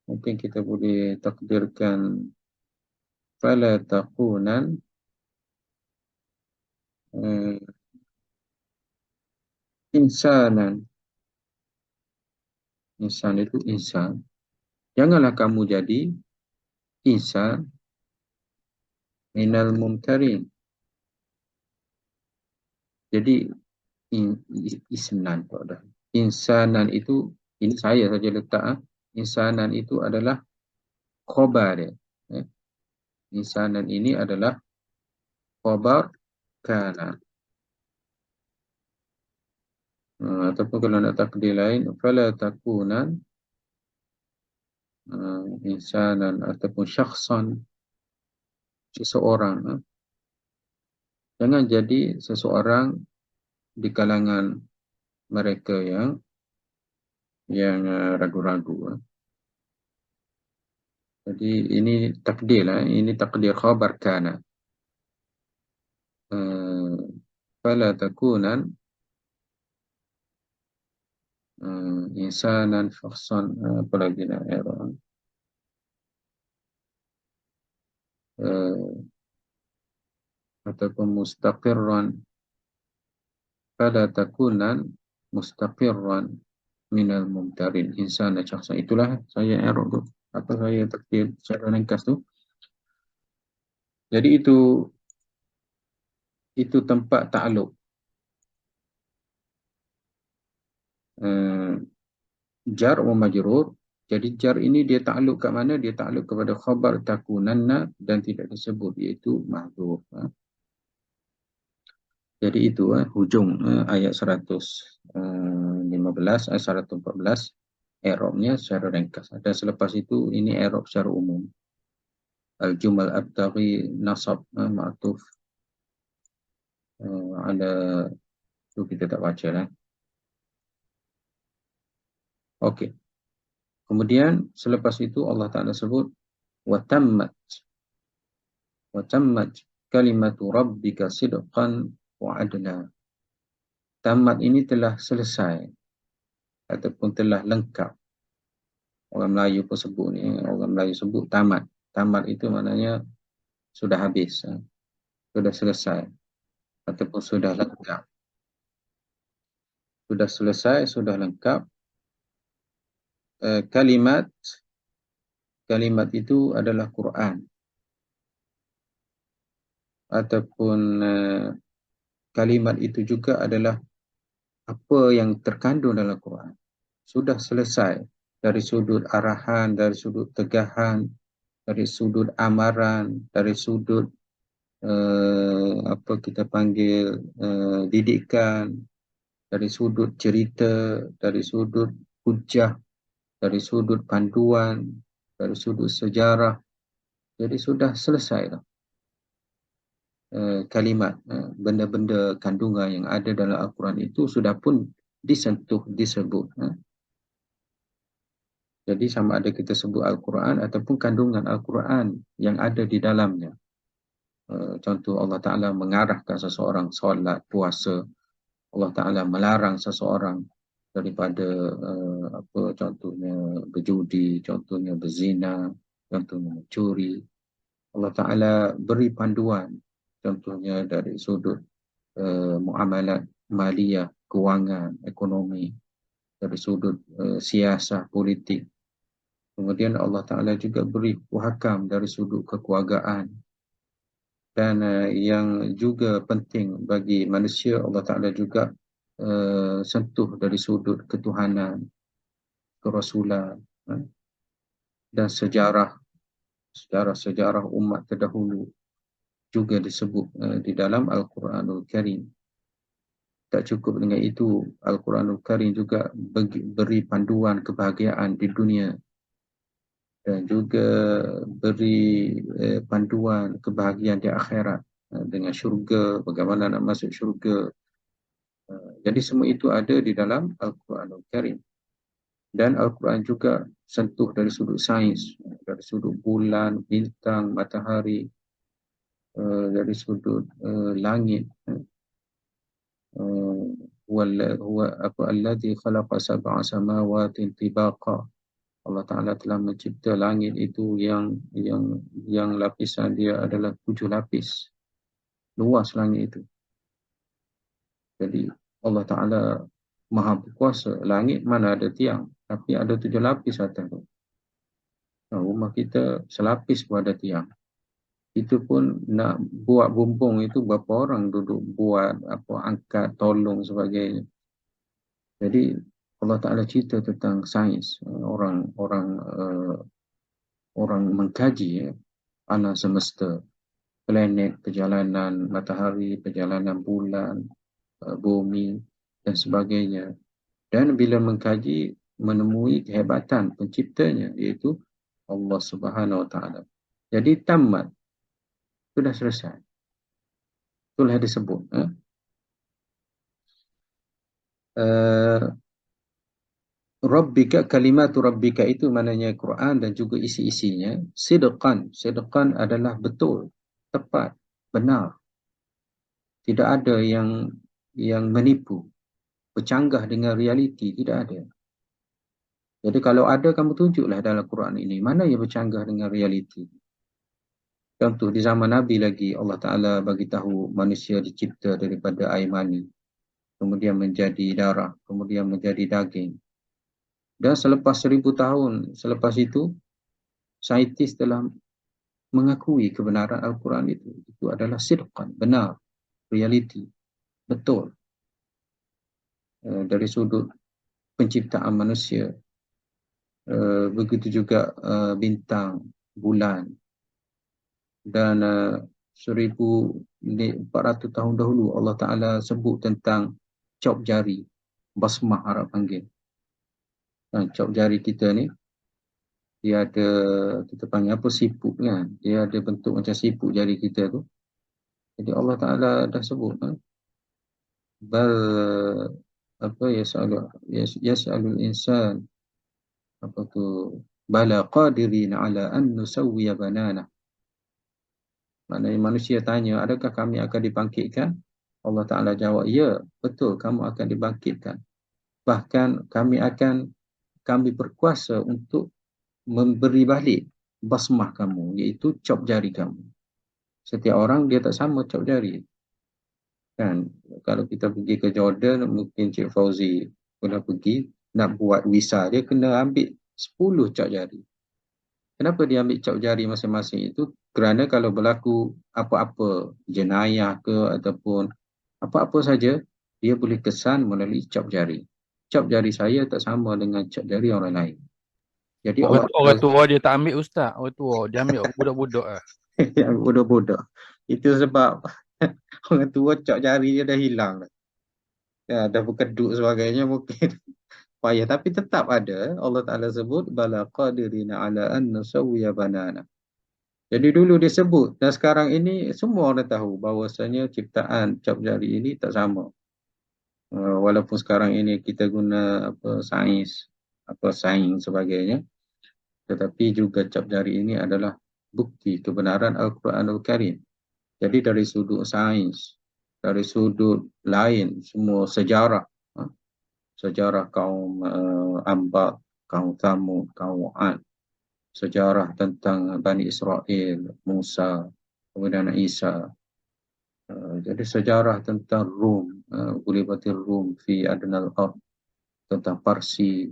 mungkin kita boleh takdirkan fala takunan, insanan. Insan itu insan. Janganlah kamu jadi insan minal mumtarin. Jadi isnan pada insanan itu, ini saya saja letak, insanan itu adalah khabar dia. Insanan ini adalah khabar kana. Ataupun kalau nak takdir lain, fala takunan insanan ataupun syakhsan, seseorang. Jangan jadi seseorang di kalangan mereka yang ragu-ragu. Jadi ini takdir lah, ini takdir khabar kana. Fala takunan insanan syakhsan, apa lagi nak error, ataupun mustaqirran, fala takunan mustaqirran minal mumtarin insana syakhsan. Itulah saya error tu, apa saya takdir secara ringkas tu. Jadi itu tempat ta'aluk. Jar wa majrur. Jadi jar ini dia ta'aluk kat mana? Dia ta'aluk kepada khabar takunanna dan tidak disebut, iaitu mahdhuf. Jadi itu hujung ayat 115, ayat 114 i'rabnya secara ringkas. Dan selepas itu ini i'rab secara umum. Al-jumal abtaghi nasab ma'tuf ada, itu kita tak baca lah. Okey. Kemudian selepas itu Allah Ta'ala sebut wa tammat kalimatu rabbika sidqan wa adla. Tamat ini telah selesai ataupun telah lengkap. Orang Melayu pun sebut ni, orang Melayu sebut tamat. Tamat itu maknanya sudah habis, sudah selesai ataupun sudah lengkap. Sudah selesai, sudah lengkap. Kalimat itu adalah Quran. Ataupun kalimat itu juga adalah apa yang terkandung dalam Quran. Sudah selesai dari sudut arahan, dari sudut tegahan, dari sudut amaran, dari sudut apa kita panggil didikan, dari sudut cerita, dari sudut hujah, dari sudut panduan, dari sudut sejarah. Jadi sudah selesai lah. Kalimat, benda-benda kandungan yang ada dalam Al-Quran itu sudah pun disentuh, disebut. Jadi sama ada kita sebut Al-Quran ataupun kandungan Al-Quran yang ada di dalamnya. Contoh Allah Ta'ala mengarahkan seseorang solat, puasa. Allah Ta'ala melarang seseorang daripada apa contohnya berjudi, contohnya berzina, contohnya mencuri. Allah Ta'ala beri panduan, contohnya dari sudut muamalat maliyah, kewangan, ekonomi, dari sudut siasah, politik. Kemudian Allah Ta'ala juga beri hakam dari sudut kekeluargaan. Dan yang juga penting bagi manusia, Allah Ta'ala juga sentuh dari sudut ketuhanan, kerasulan, dan sejarah umat terdahulu juga disebut di dalam Al-Quranul Karim. Tak cukup dengan itu, Al-Quranul Karim juga beri panduan kebahagiaan di dunia dan juga beri panduan kebahagiaan di akhirat. dengan syurga, bagaimana nak masuk syurga. Jadi semua itu ada di dalam Al-Quranul Karim. Dan Al-Quran juga sentuh dari sudut sains, dari sudut bulan, bintang, matahari, dari sudut langit. Huwa alladhi khalaqa sab'a samawatin tibaqa. Allah Ta'ala telah mencipta langit itu yang lapisan dia adalah 7 lapis. Luas langit itu. Jadi Allah Ta'ala Maha berkuasa. Langit mana ada tiang, tapi ada 7 lapis atas tu. Rumah kita selapis pun ada tiang. Itu pun nak buat bumbung itu berapa orang duduk buat, angkat, tolong sebagainya. Jadi Allah Ta'ala cerita tentang sains. Orang mengkaji alam semesta, planet, perjalanan matahari, perjalanan bulan, bumi dan sebagainya. Dan bila mengkaji, menemui kehebatan penciptanya, iaitu Allah Subhanahu Wa Ta'ala. Jadi tamat, sudah selesai. Itulah disebut. Rabbika, kalimatu Rabbika itu maknanya Quran dan juga isi-isinya. Sidqan. Sidqan adalah betul, tepat, benar. Tidak ada yang menipu, bercanggah dengan realiti, tidak ada. Jadi kalau ada, kamu tunjuklah dalam Quran ini, mana yang bercanggah dengan realiti. Contoh, di zaman Nabi lagi, Allah Ta'ala bagi tahu manusia dicipta daripada air mani, kemudian menjadi darah, kemudian menjadi daging. Dan selepas 1000 tahun selepas itu, saintis telah mengakui kebenaran Al-Quran itu. Itu adalah sidqan, benar, realiti, betul. Dari sudut penciptaan manusia, begitu juga bintang, bulan. Dan 1400 tahun dahulu Allah Ta'ala sebut tentang cop jari, basmah Arab panggil. Cop jari kita ni, dia ada, kita panggil apa, siput kan. Dia ada bentuk macam siput jari kita tu. Jadi Allah Ta'ala dah sebut, bal yas'alul insan, apa tu, bala qadirin ala an nusawwiya banana. Maknanya manusia tanya, adakah kami akan dibangkitkan? Allah Ta'ala jawab, ya, betul, kamu akan dibangkitkan. Bahkan kami berkuasa untuk memberi balik basmah kamu, iaitu cop jari kamu. Setiap orang dia tak sama cop jari. Kan, kalau kita pergi ke Jordan, mungkin Cik Fauzi pernah pergi, nak buat visa, dia kena ambil 10 cop jari. Kenapa dia ambil cop jari masing-masing itu? Kerana kalau berlaku apa-apa jenayah ke ataupun apa-apa saja, dia boleh kesan melalui cop jari. Cop jari saya tak sama dengan cop jari orang lain. Jadi orang tua dia tak ambil ustaz, orang tua dia ambil budak-budak lah. Yang bodoh-bodoh. Itu sebab orang tua cop jari dia dah hilang. Ya, dah berkedut sebagainya mungkin payah. Tapi tetap ada. Allah Ta'ala sebut, bala qadirina ala an nusawwiya banana. Jadi dulu dia sebut. Dan sekarang ini semua orang tahu bahawasanya ciptaan cop jari ini tak sama. Walaupun sekarang ini kita guna sains sebagainya. Tetapi juga cop jari ini adalah bukti kebenaran Al-Quranul Karim. Jadi dari sudut sains, dari sudut lain, semua sejarah. Sejarah kaum Ambak, kaum Thamud, kaum Ad. Sejarah tentang Bani Israel, Musa, kemudian Isa. Jadi sejarah tentang Rum, Gulibatir Rum fi Adnal Ard, tentang Parsi.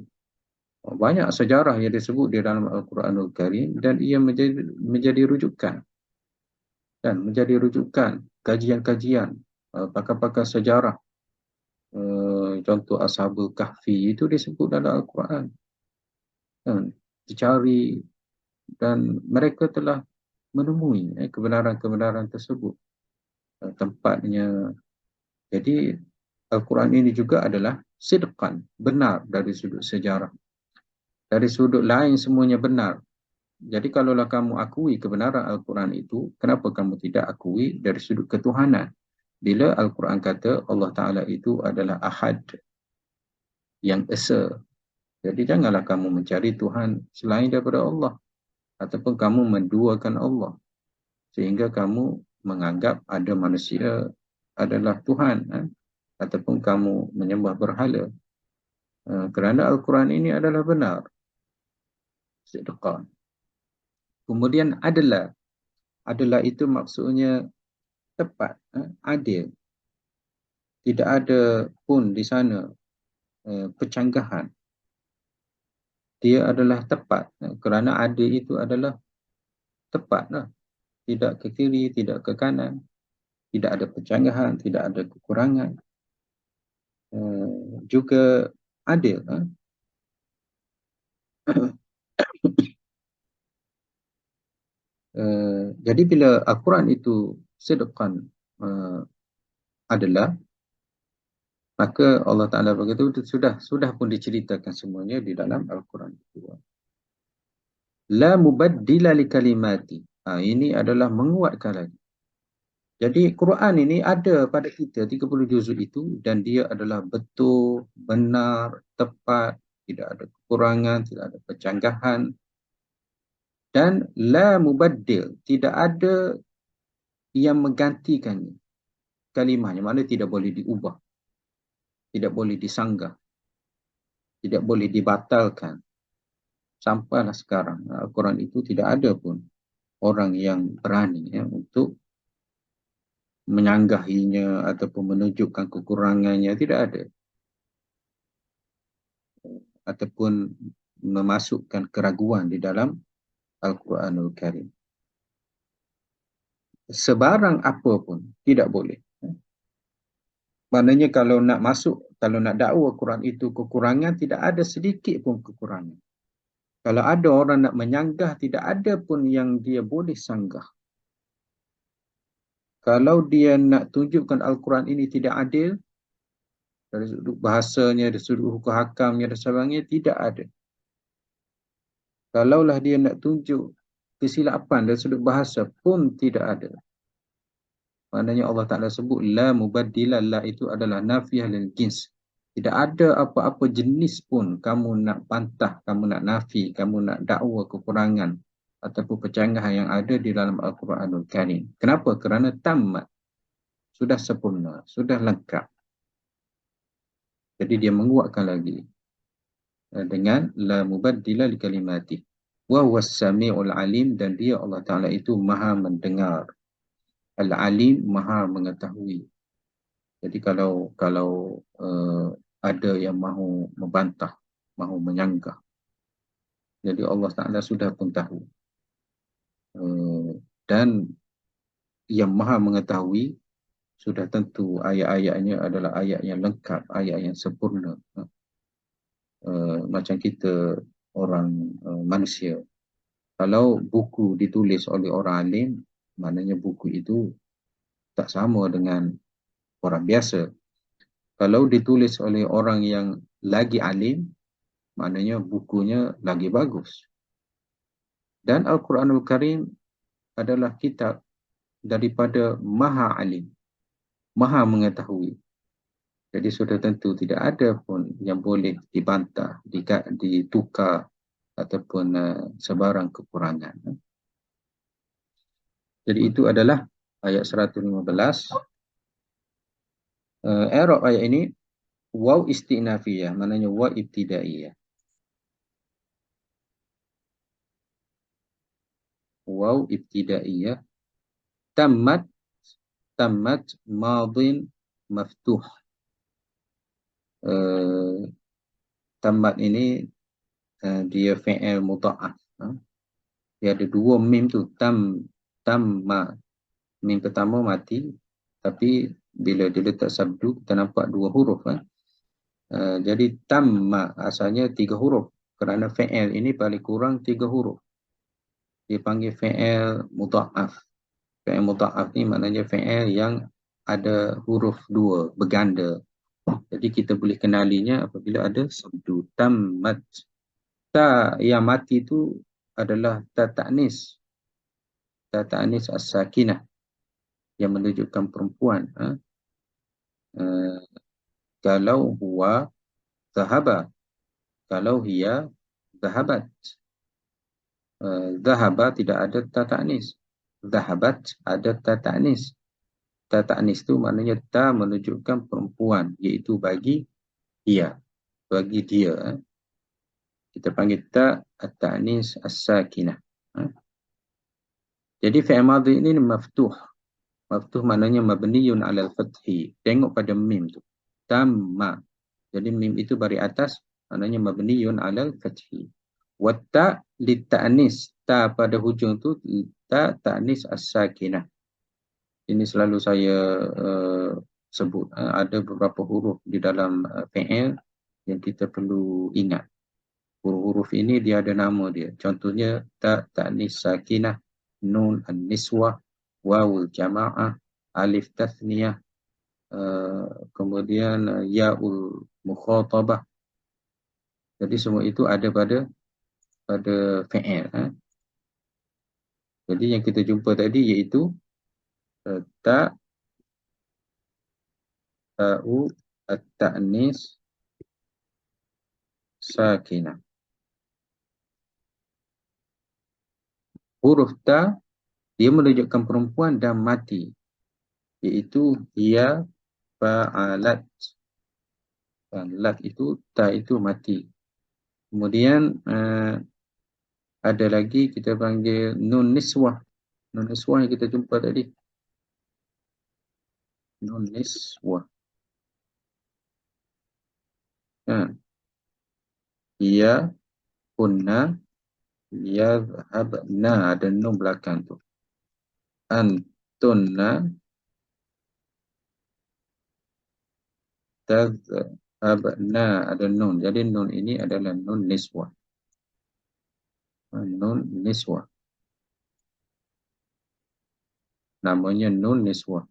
Banyak sejarah yang disebut di dalam Al-Quranul Karim dan ia menjadi rujukan. Dan menjadi rujukan kajian-kajian pakar-pakar sejarah. Contoh Ashabul Kahfi itu disebut dalam Al-Quran. Dicari dan mereka telah menemui kebenaran-kebenaran tersebut. Tempatnya. Jadi Al-Quran ini juga adalah sidqan, benar dari sudut sejarah. Dari sudut lain semuanya benar. Jadi kalaulah kamu akui kebenaran Al-Quran itu, kenapa kamu tidak akui dari sudut ketuhanan? Bila Al-Quran kata Allah Ta'ala itu adalah Ahad, yang esa. Jadi janganlah kamu mencari Tuhan selain daripada Allah. Ataupun kamu menduakan Allah. Sehingga kamu menganggap ada manusia adalah Tuhan. Ataupun kamu menyembah berhala. Kerana Al-Quran ini adalah benar. Sidqan. Kemudian adalah. Adalah itu maksudnya tepat, adil. Tidak ada pun di sana percanggahan. Dia adalah tepat. Kerana adil itu adalah tepat. Tidak ke kiri, tidak ke kanan. Tidak ada percanggahan, tidak ada kekurangan. Juga adil. Jadi bila Al-Quran itu sidqan adalah, maka Allah Ta'ala berkata sudah pun diceritakan semuanya di dalam Al-Quran itu. La mubaddila li kalimati. Ini adalah menguatkan lagi. Jadi Quran ini ada pada kita 30 juzuk itu, dan dia adalah betul, benar, tepat, tidak ada kekurangan, tidak ada percanggahan. Dan la mubaddil, tidak ada yang menggantikannya. Kalimahnya, maknanya tidak boleh diubah, tidak boleh disanggah, tidak boleh dibatalkan. Sampailah sekarang Al-Quran itu tidak ada pun orang yang berani untuk menyanggahinya ataupun menunjukkan kekurangannya, tidak ada. Ataupun memasukkan keraguan di dalam Al-Quranul Karim. Sebarang apa pun tidak boleh. Maknanya kalau nak masuk, kalau nak dakwa Quran itu kekurangan, tidak ada sedikit pun kekurangan. Kalau ada orang nak menyanggah, tidak ada pun yang dia boleh sanggah. Kalau dia nak tunjukkan Al-Quran ini tidak adil, dari sudut bahasanya, dari sudut hukum hakamnya dan sebagainya, tidak ada. Kalaulah dia nak tunjuk kesilapan dari sudut bahasa pun tidak ada. Maknanya Allah Ta'ala sebut la mubaddila, la itu adalah nafiyah lil jins. Tidak ada apa-apa jenis pun kamu nak bantah, kamu nak nafi, kamu nak dakwa kekurangan ataupun percanggahan yang ada di dalam Al-Quranul Karim. Kenapa? Kerana tamat. Sudah sempurna, sudah lengkap. Jadi dia menguatkan lagi dengan la mubaddila li kalimati. Wa huwas samiul alim, dan dia Allah Ta'ala itu maha mendengar. Al-alim, maha mengetahui. Jadi kalau ada yang mahu membantah, mahu menyanggah, jadi Allah Ta'ala sudah pun tahu. Dan yang maha mengetahui, sudah tentu ayat-ayatnya adalah ayat yang lengkap, ayat yang sempurna. Macam kita orang manusia. Kalau buku ditulis oleh orang alim, maknanya buku itu tak sama dengan orang biasa. Kalau ditulis oleh orang yang lagi alim, maknanya bukunya lagi bagus. Dan Al-Quranul Karim adalah kitab daripada maha alim, maha mengetahui. Jadi sudah tentu tidak ada pun yang boleh dibantah, ditukar ataupun sebarang kekurangan. Jadi itu adalah ayat 115. I'rab ayat ini waw istinafiyah, maknanya waw ibtidaiyah. Waw ibtidaiyah. Tammat madin maftuh. Tammat ini dia fi'il mudha'af. Dia ada dua mim tu, tamma. Mim pertama mati, tapi bila dia letak sabdu, kita nampak dua huruf. Jadi tamma asalnya 3 huruf. Kerana fi'il ini paling kurang 3 huruf. Dia panggil fi'il mudha'af. Fi'il mudha'af ni maknanya fi'il yang ada huruf 2, berganda. Jadi kita boleh kenalinya apabila ada sabdu tammat. Ta yang mati tu adalah ta ta'nis. Ta ta'nis as-sakinah yang menunjukkan perempuan. Kalau huwa zahaba, kalau hiya zahabat. Zahaba tidak ada ta ta'nis. Zahabat ada ta ta'nis. Ta ta'nis itu maknanya ta menunjukkan perempuan, iaitu bagi dia, bagi dia. Kita panggil ta at-ta'nis as-sakinah. Jadi fi'il madhi ini maftuh. Maftuh maknanya mabniyun 'alal fathi. Tengok pada mim tu. Tamma. Jadi mim itu bari atas maknanya mabniyun 'alal fathi. Wa ta li ta'nis. Ta pada hujung tu ta ta'nis as-sakinah. Ini selalu saya sebut. Ada beberapa huruf di dalam fi'il yang kita perlu ingat. Huruf-huruf ini dia ada nama dia. Contohnya ta ta'nis sakinah, nun an-niswah, wawul jama'ah, alif tathniyah, kemudian ya'ul mukhatabah. Jadi semua itu ada pada fi'il. Jadi yang kita jumpa tadi iaitu ta ta'u at-ta'nis sakinah. Huruf ta dia menunjukkan perempuan dan mati, iaitu ia fa'alat. Lat itu, ta itu mati. Kemudian ada lagi kita panggil nun niswah. Nun niswah yang kita jumpa tadi. Nun niswah. Ia kunna yadhhabna, ada nun belakang tu. Antunna tadhhabna, ada nun. Jadi nun ini adalah nun niswah. Nun niswah. Namanya nun niswah.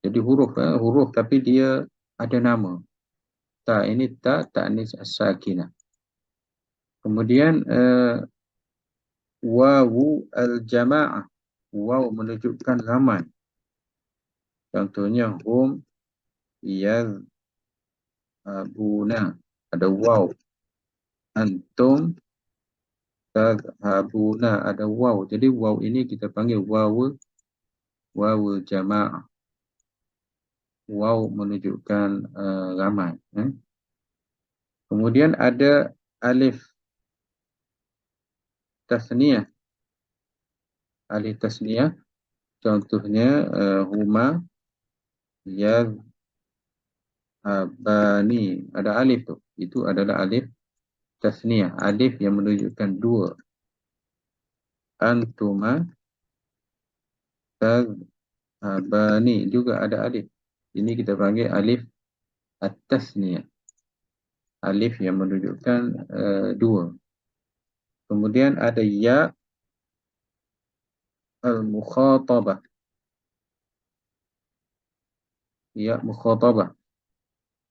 Jadi huruf tapi dia ada nama. Ta ini ta ta'nis as-sakinah. Kemudian wawu al-jama'ah. Waw menunjukkan ramai. Contohnya hum yadhhabuna. Ada waw. Antum tadhhabuna. Ada waw. Jadi waw ini kita panggil wawul jama'ah. Waw menunjukkan ramai. Kemudian ada alif tasniyah. Alif tasniyah. Contohnya huma yadhhabani. Ada alif tu. Itu adalah alif tasniyah. Alif yang menunjukkan dua. Antuma tadhhabani. Juga ada alif. Ini kita panggil alif at-tasniyah. Alif yang menunjukkan dua. Kemudian ada ya al-mukhatabah. Ya mukhatabah.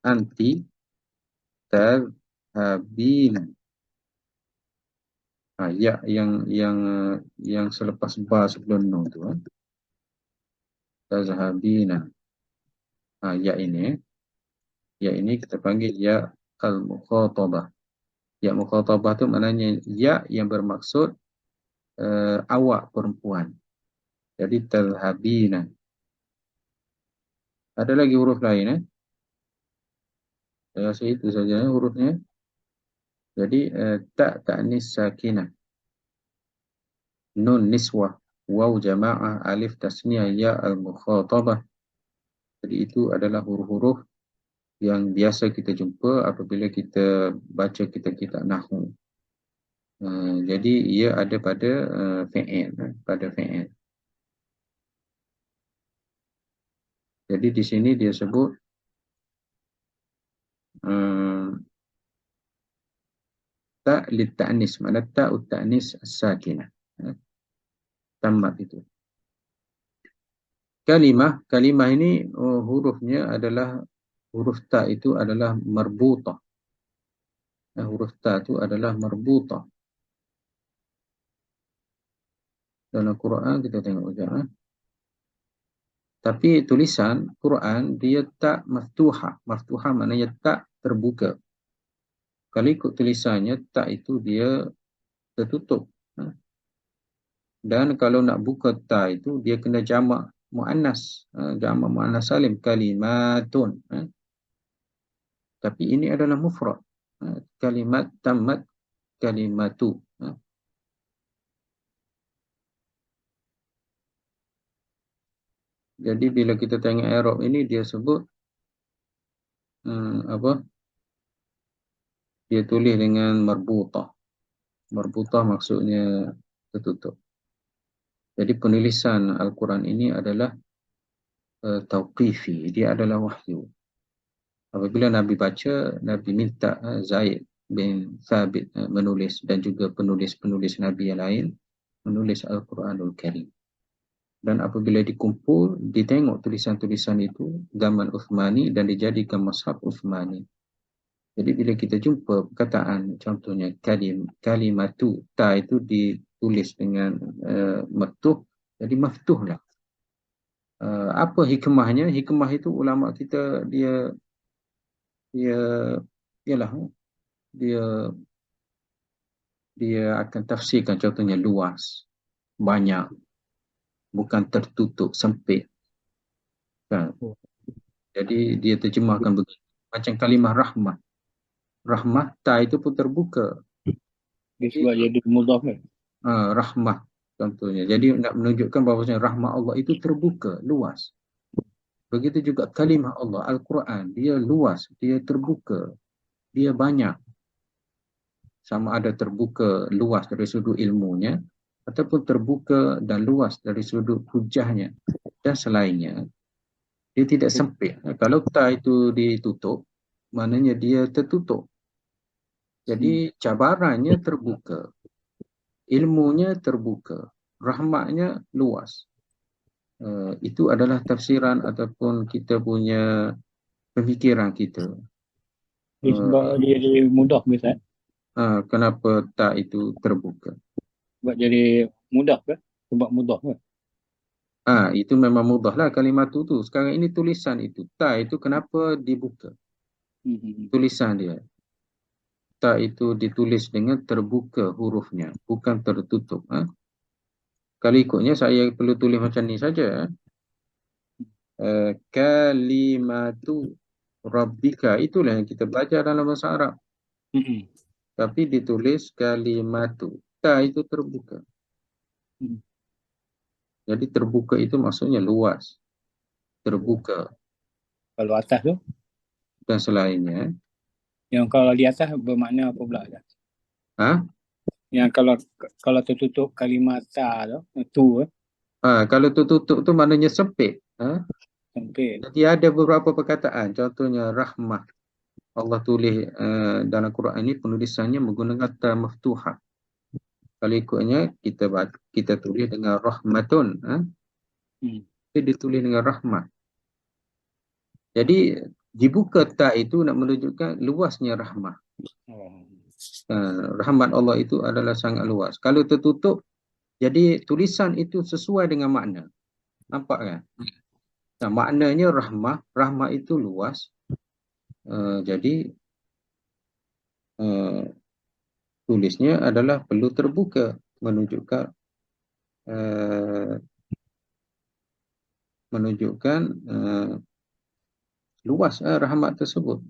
Anti tadhhabina. Ya yang selepas ba sebelum nun tu. Tadhhabina. Ya ini kita panggil ya al-mukhatabah. Ya mukhatabah tu maknanya ya yang bermaksud awak perempuan. Jadi tadhhabina. Ada lagi huruf lain Saya rasa itu saja hurufnya. Jadi ta ta'nis sakinah, nun niswah, waw jama'ah, alif tasniyah, ya al-mukhatabah. Jadi itu adalah huruf-huruf yang biasa kita jumpa apabila kita baca kitab-kitab nahwu. Jadi ia ada pada fi'il, Jadi di sini dia sebut ta li ta'nis, mana ta'ut ta'nis as-sakinah. Tamat itu. Kalimah ini hurufnya adalah, huruf ta itu adalah marbutah. Huruf ta itu adalah marbutah. Dalam Quran kita tengok saja. Tapi tulisan Quran dia tak maftuhah. Maftuhah maknanya tak terbuka. Kalau ikut tulisannya tak itu dia tertutup. Dan kalau nak buka ta itu dia kena jamak muannas, jamak muannas salim, kalimatun. Tapi ini adalah mufrad. Kalimat tamat kalimatu. Jadi bila kita tengok i'rab ini dia sebut apa? Dia tulis dengan marbutah. Marbutah maksudnya tertutup. Jadi penulisan Al-Quran ini adalah tauqifi, dia adalah wahyu. Apabila Nabi baca, Nabi minta Zaid bin Thabit menulis dan juga penulis-penulis Nabi yang lain menulis Al-Quranul Karim. Dan apabila dikumpul, ditengok tulisan-tulisan itu zaman Uthmani dan dijadikan Mashaf Uthmani. Jadi bila kita jumpa perkataan contohnya kalimatu, ta itu ditulis dengan maftuh, jadi maftuhlah. Apa hikmahnya? Hikmah itu ulama kita dia ialah dia akan tafsirkan contohnya luas, banyak, bukan tertutup, sempit. Kan? Jadi dia terjemahkan begini. Macam kalimah rahmah. Rahmah, ta itu pun terbuka. Dia sebab jadi mudhaf kan? Rahmah contohnya. Jadi nak menunjukkan bahawa rahmah Allah itu terbuka, luas. Begitu juga kalimah Allah, Al-Quran, dia luas, dia terbuka, dia banyak. Sama ada terbuka luas dari sudut ilmunya, ataupun terbuka dan luas dari sudut hujahnya dan selainnya. Dia tidak sempit. Kalau ta itu ditutup, maknanya dia tertutup. Jadi cabarannya terbuka, ilmunya terbuka, rahmatnya luas. Itu adalah tafsiran ataupun kita punya pemikiran kita. Dia sebab dia jadi mudah bisa. Kenapa tak itu terbuka? Sebab jadi mudah ke? Sebab mudah ke? Itu memang mudah lah kalimat tu. Sekarang ini tulisan itu. Ta itu kenapa dibuka? Tulisan dia. Ta itu ditulis dengan terbuka hurufnya. Bukan tertutup. Kalau ikutnya saya perlu tulis macam ni saja. Kalimatu Rabbika. Itulah yang kita belajar dalam bahasa Arab. Tapi ditulis kalimatu. Ta itu terbuka. Jadi terbuka itu maksudnya luas. Terbuka. Kalau atas tu? Dan selainnya. Yang kalau di atas bermakna apa pula? Yang kalau tertutup kalimat ta tu. Kalau tertutup tu maknanya sempit. Sempit. Jadi ada beberapa perkataan. Contohnya rahmah. Allah tulis dalam Quran ini penulisannya menggunakan ta maftuhah. Kalau ikutnya kita tulis dengan rahmatun. Itu ditulis dengan rahmah. Jadi dibuka ta itu nak menunjukkan luasnya rahmah. Rahmat Allah itu adalah sangat luas. Kalau tertutup, jadi tulisan itu sesuai dengan makna. Nampak kan? Nah, maknanya rahmah itu luas. Jadi tulisnya adalah perlu terbuka, menunjukkan luas rahmat tersebut.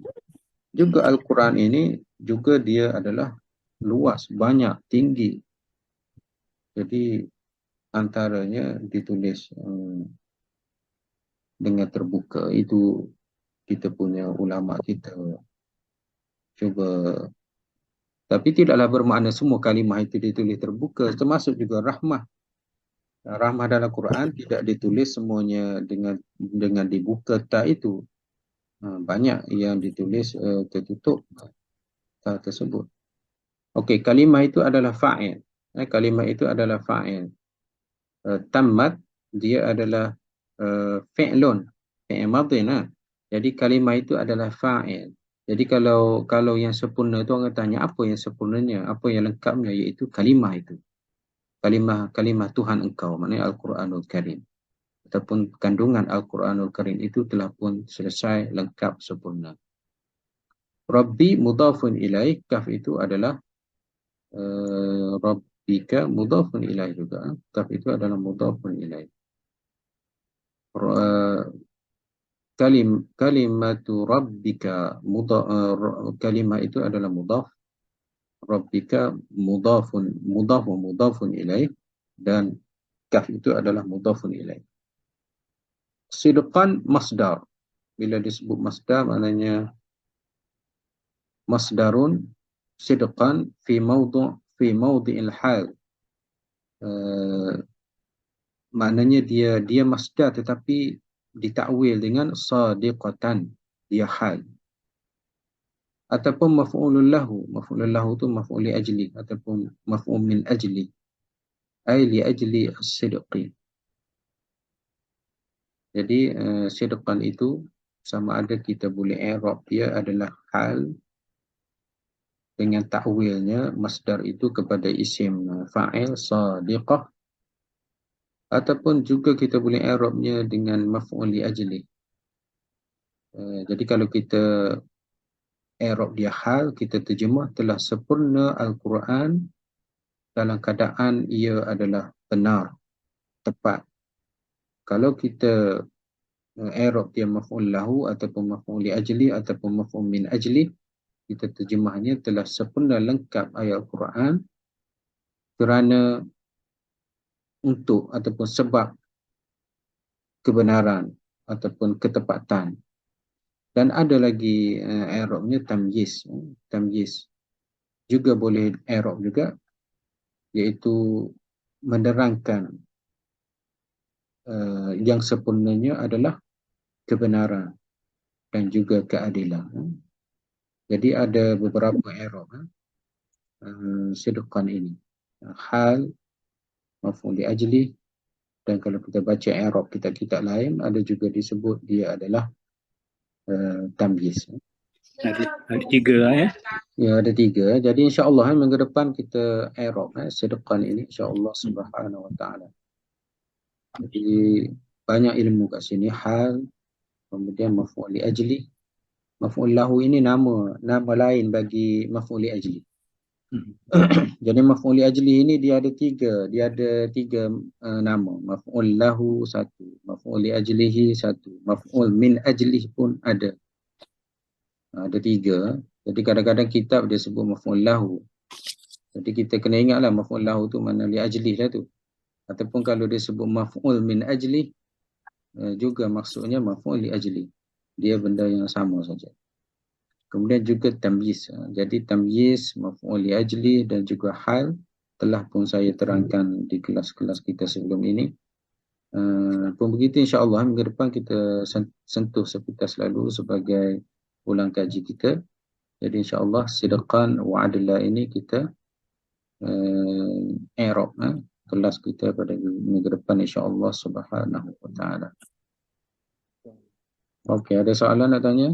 Juga Al-Quran ini juga dia adalah luas, banyak, tinggi. Jadi antaranya ditulis dengan terbuka. Itu kita punya ulama kita cuba. Tapi tidaklah bermakna semua kalimah itu ditulis terbuka, termasuk juga rahmah. Rahmah dalam Quran tidak ditulis semuanya dengan dibuka ta itu. Banyak yang ditulis tertutup ta tersebut. Okey, kalimah itu adalah fa'il. Kalimah itu adalah fa'il. Tammat dia adalah fi'lun, fi'il madhi. Jadi kalimah itu adalah fa'il. Jadi kalau yang sempurna tu orang tanya apa yang sempurnanya, apa yang lengkapnya, iaitu kalimah itu. Kalimah Tuhan engkau, maknanya Al-Quranul Karim. Ataupun kandungan Al-Quranul Karim itu telah pun selesai, lengkap, sempurna. Rabbi mudhafun ilaih, kaf itu adalah Rabbika mudhafun ilaih juga. Kaf itu adalah mudhafun ilaih. Kalimatu rabbika kalimah itu adalah mudhaf, rabbika mudhafun ilaih, dan kaf itu adalah mudhafun ilaih. Sidqan masdar. Bila disebut masdar maknanya masdarun sidqan fi mawdi'il hal. Maknanya dia masdar tetapi ditakwil dengan sadiqatan, dia hal. Ataupun maf'ulun lahu tu maf'ul li ajli, ataupun maf'ul min ajli, ay li ajli as-sidqi. Jadi sidqan itu sama ada kita boleh i'rab dia adalah hal dengan takwilnya masdar itu kepada isim fa'il sadiqah, ataupun juga kita boleh i'rabnya dengan maf'ul li ajli. Jadi kalau kita i'rab dia hal, kita terjemah telah sempurna Al-Quran dalam keadaan ia adalah benar, tepat. Kalau kita i'rab dia maf'ul lahu ataupun maf'ul li ajli ataupun maf'ul min ajli, kita terjemahnya telah sempurna lengkap ayat Al-Quran kerana untuk ataupun sebab kebenaran ataupun ketepatan. Dan ada lagi i'rabnya tamyiz. Tamyiz juga boleh i'rab juga, iaitu menerangkan yang sempurnanya adalah kebenaran dan juga keadilan. Jadi ada beberapa i'rab sidqan ini. Hal, maf'ul li ajli, dan kalau kita baca i'rab kitab-kitab lain ada juga disebut dia adalah tamyiz. Ada 3 lah ya. Ya, ada 3. Jadi insya-Allah minggu depan kita i'rab sidqan ini insya-Allah subhanahu wa ta'ala. Jadi banyak ilmu kat sini. Hal, kemudian maf'ul li ajli. Maf'ul lahu ini nama lain bagi maf'ul li ajli. Jadi maf'ul li ajli ini dia ada 3. Dia ada 3 nama. Maf'ul lahu 1, maf'ul li ajlihi 1, maf'ul min ajlihi pun ada. Ada 3. Jadi kadang-kadang kitab dia sebut maf'ul lahu. Jadi kita kena ingatlah maf'ul lahu tu mana li ajli lah tu. Ataupun kalau dia sebut maf'ul min ajli, juga maksudnya maf'ul li ajli. Dia benda yang sama saja. Kemudian juga tamyiz. Jadi tamyiz, maf'ul li ajli dan juga hal telah pun saya terangkan di kelas-kelas kita sebelum ini. Pun begitu insya-Allah minggu depan kita sentuh sepintas lalu sebagai ulang kaji kita. Jadi insya-Allah sidqan wa adla ini kita i'rab kelas kita pada minggu depan insya-Allah subhanahu wa ta'ala. Okey, ada soalan nak tanya?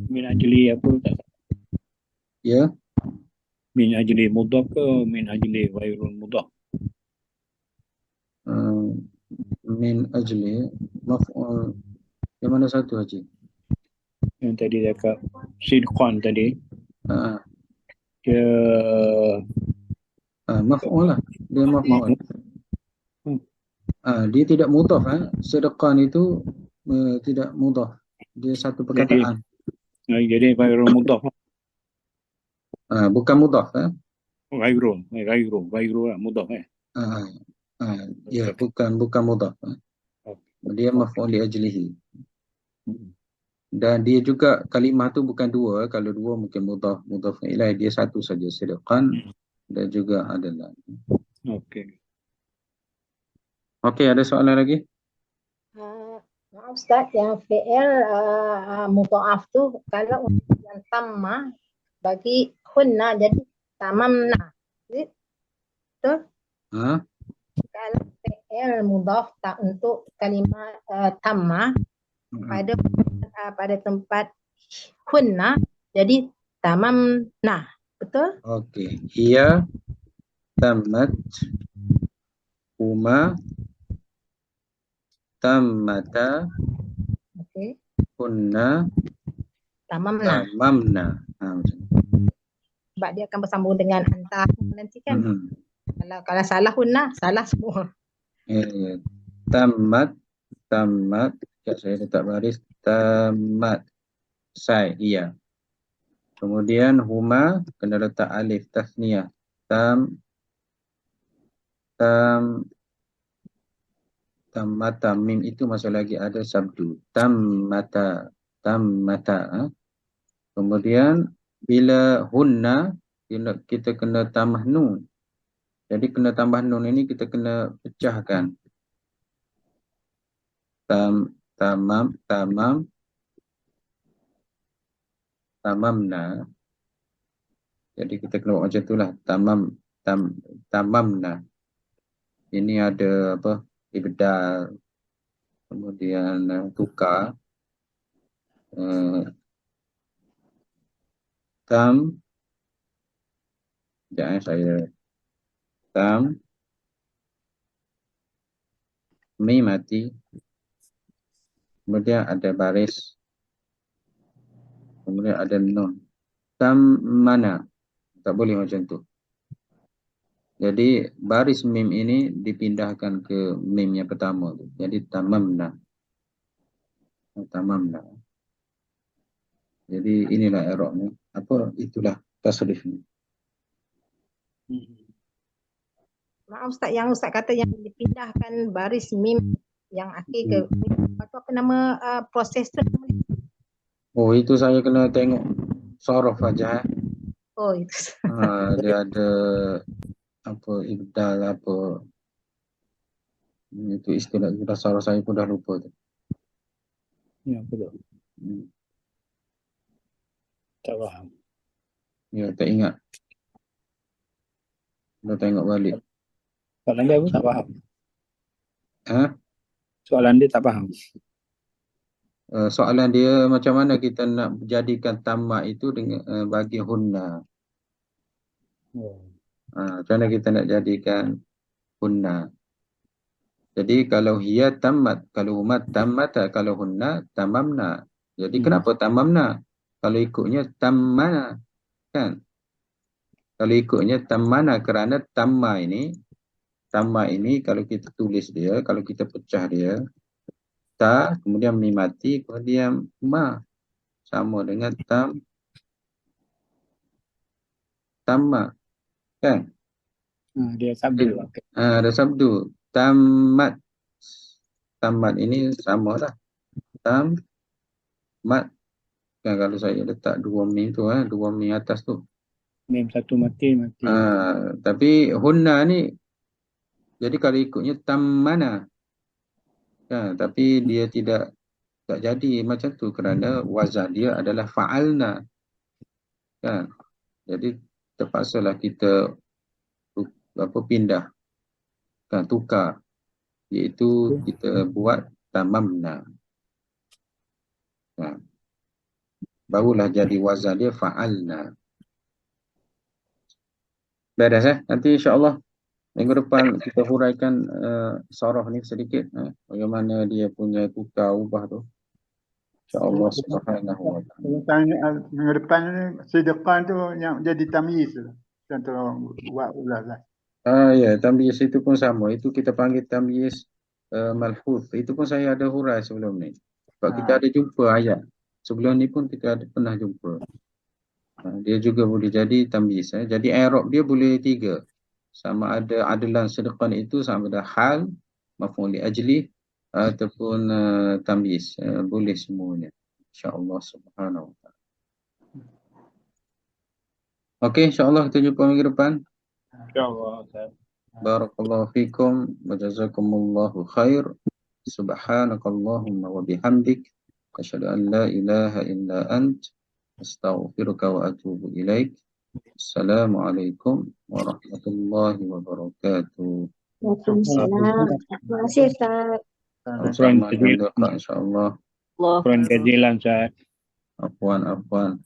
Min ajli apa tak? Ya. Min ajli mudhaf ke min ajli ghairul mudhaf? Min ajli maf'ul yang mana satu Haji? Yang tadi cakap sidqan tadi. Dia maf'ul lah. Dia maf'ul. Dia tidak mudhaf. Sidqan itu tidak mudhaf. Dia satu perkataan. Jadi ghairul mudhaf. Bukan mudhaf. Ghairul lah mudhaf ya, bukan mudhaf. Dia maf'ul li ajlihi. Dan dia juga kalimah tu bukan 2. Kalau 2 mungkin mudhaf ilaih, dia satu saja, sidqan dan juga adalah. Okey. Okey, ada soalan lagi? Maaf Ustaz, yang fi'il mudha'af tu kalau untuk yang tamma bagi hunna jadi tamamna. Betul? Kalau fi'il mudhaf tak untuk kalimah tamma pada pada tempat hunna, jadi tamamna. Betul? Okey. Hiya tammat, huma tammata, Okey. kunna Tamamna. tamamna. Macam tu. Sebab dia akan bersambung dengan anta nanti kan. Mm-mm. Kalau salah hunna, salah semua. Ya. Tammat, tammat. Sekejap saya letak baris. Tammat. Sai, iya. Kemudian huma kena letak alif tasniyah. Tam tammata, mim itu masih lagi ada sabdu. Tammata, tammata. Kemudian bila hunna kita kena tambah nun. Jadi kena tambah nun ini kita kena pecahkan. Tamamna. Jadi kita kena buat macam itulah. Tamamna. Ini ada apa? Ibdal. Kemudian tukar. Jangan saya. Mi mati. Kemudian ada baris. Kemudian ada nun. Mana? Tak boleh macam tu. Jadi baris mim ini dipindahkan ke mim yang pertama tu. Jadi tamamna. Tamamna. Jadi inilah i'rab ni. Apa? Itulah tasrif ni. Maaf Ustaz, yang Ustaz kata yang dipindahkan baris mim yang akhir ke apa nama proses tu? Oh, itu saya kena tengok sorof aja. Oh, itu. Dia ada apa ibdal apa. Itu istilah sorof saya pun dah lupa tu. Ya, betul. Tak faham. Ya, tak ingat. Dah tengok balik. Soalan dia pun tak faham. Ha? Soalan dia tak faham. Soalan dia macam mana kita nak jadikan tamak itu dengan bagi hunna. Macam mana kita nak jadikan hunna. Jadi kalau hiya tammat, kalau humat tammata, kalau hunna tamamna. Jadi kenapa tamamna? Kalau ikutnya tammana, kan? Kalau ikutnya tammana kerana tamma ini kalau kita tulis dia, kalau kita pecah dia, ta, kemudian mim mati, kemudian ma. Sama dengan tamma, kan? Dia sabdu. Ada sabdu. Tammat. Tammat ini sama lah. Tammat. Kan kalau saya letak dua mim tu, dua mim atas tu. Mim satu mati. Tapi hunna ni, jadi kalau ikutnya tammana. Kan? Tapi dia tak jadi macam tu kerana wazan dia adalah fa'alna. Kan? Jadi terpaksalah kita pindah. Kan, tukar. Iaitu kita buat tamamna. Kan? Barulah jadi wazan dia fa'alna. Beres nanti insyaAllah minggu depan kita huraikan sorof ni sedikit. Bagaimana dia punya tukar ubah tu. InsyaAllah subhanahu wa ta'ala. Minggu depan ni sedekah tu yang jadi tamyiz. Contoh buat ulas lah. Ya, tamyiz itu pun sama. Itu kita panggil tamyiz malhuz. Itu pun saya ada hurai sebelum ni. Sebab kita ada jumpa ayat. Sebelum ni pun kita ada pernah jumpa. Dia juga boleh jadi tamyiz. Jadi i'rab dia boleh tiga. Sama ada adlan sedekah itu sama ada hal, maf'ul li ajli ataupun tamyiz. Boleh semuanya. InsyaAllah subhanahu wa ta'ala. Okey, insyaAllah kita jumpa minggu depan. InsyaAllah. Barakallahu fikum wa jazakumullahu khair. Subhanakallahumma wa bihamdik. Asyhadu an la ilaha illa ant. Astaghfiruka wa atubu ilaik. Assalamualaikum warahmatullahi wabarakatuh. Waalaikumsalam. Terima kasih Ustaz. Selamat berdoa insyaAllah. Kurang jazilan Ustaz. Afwan.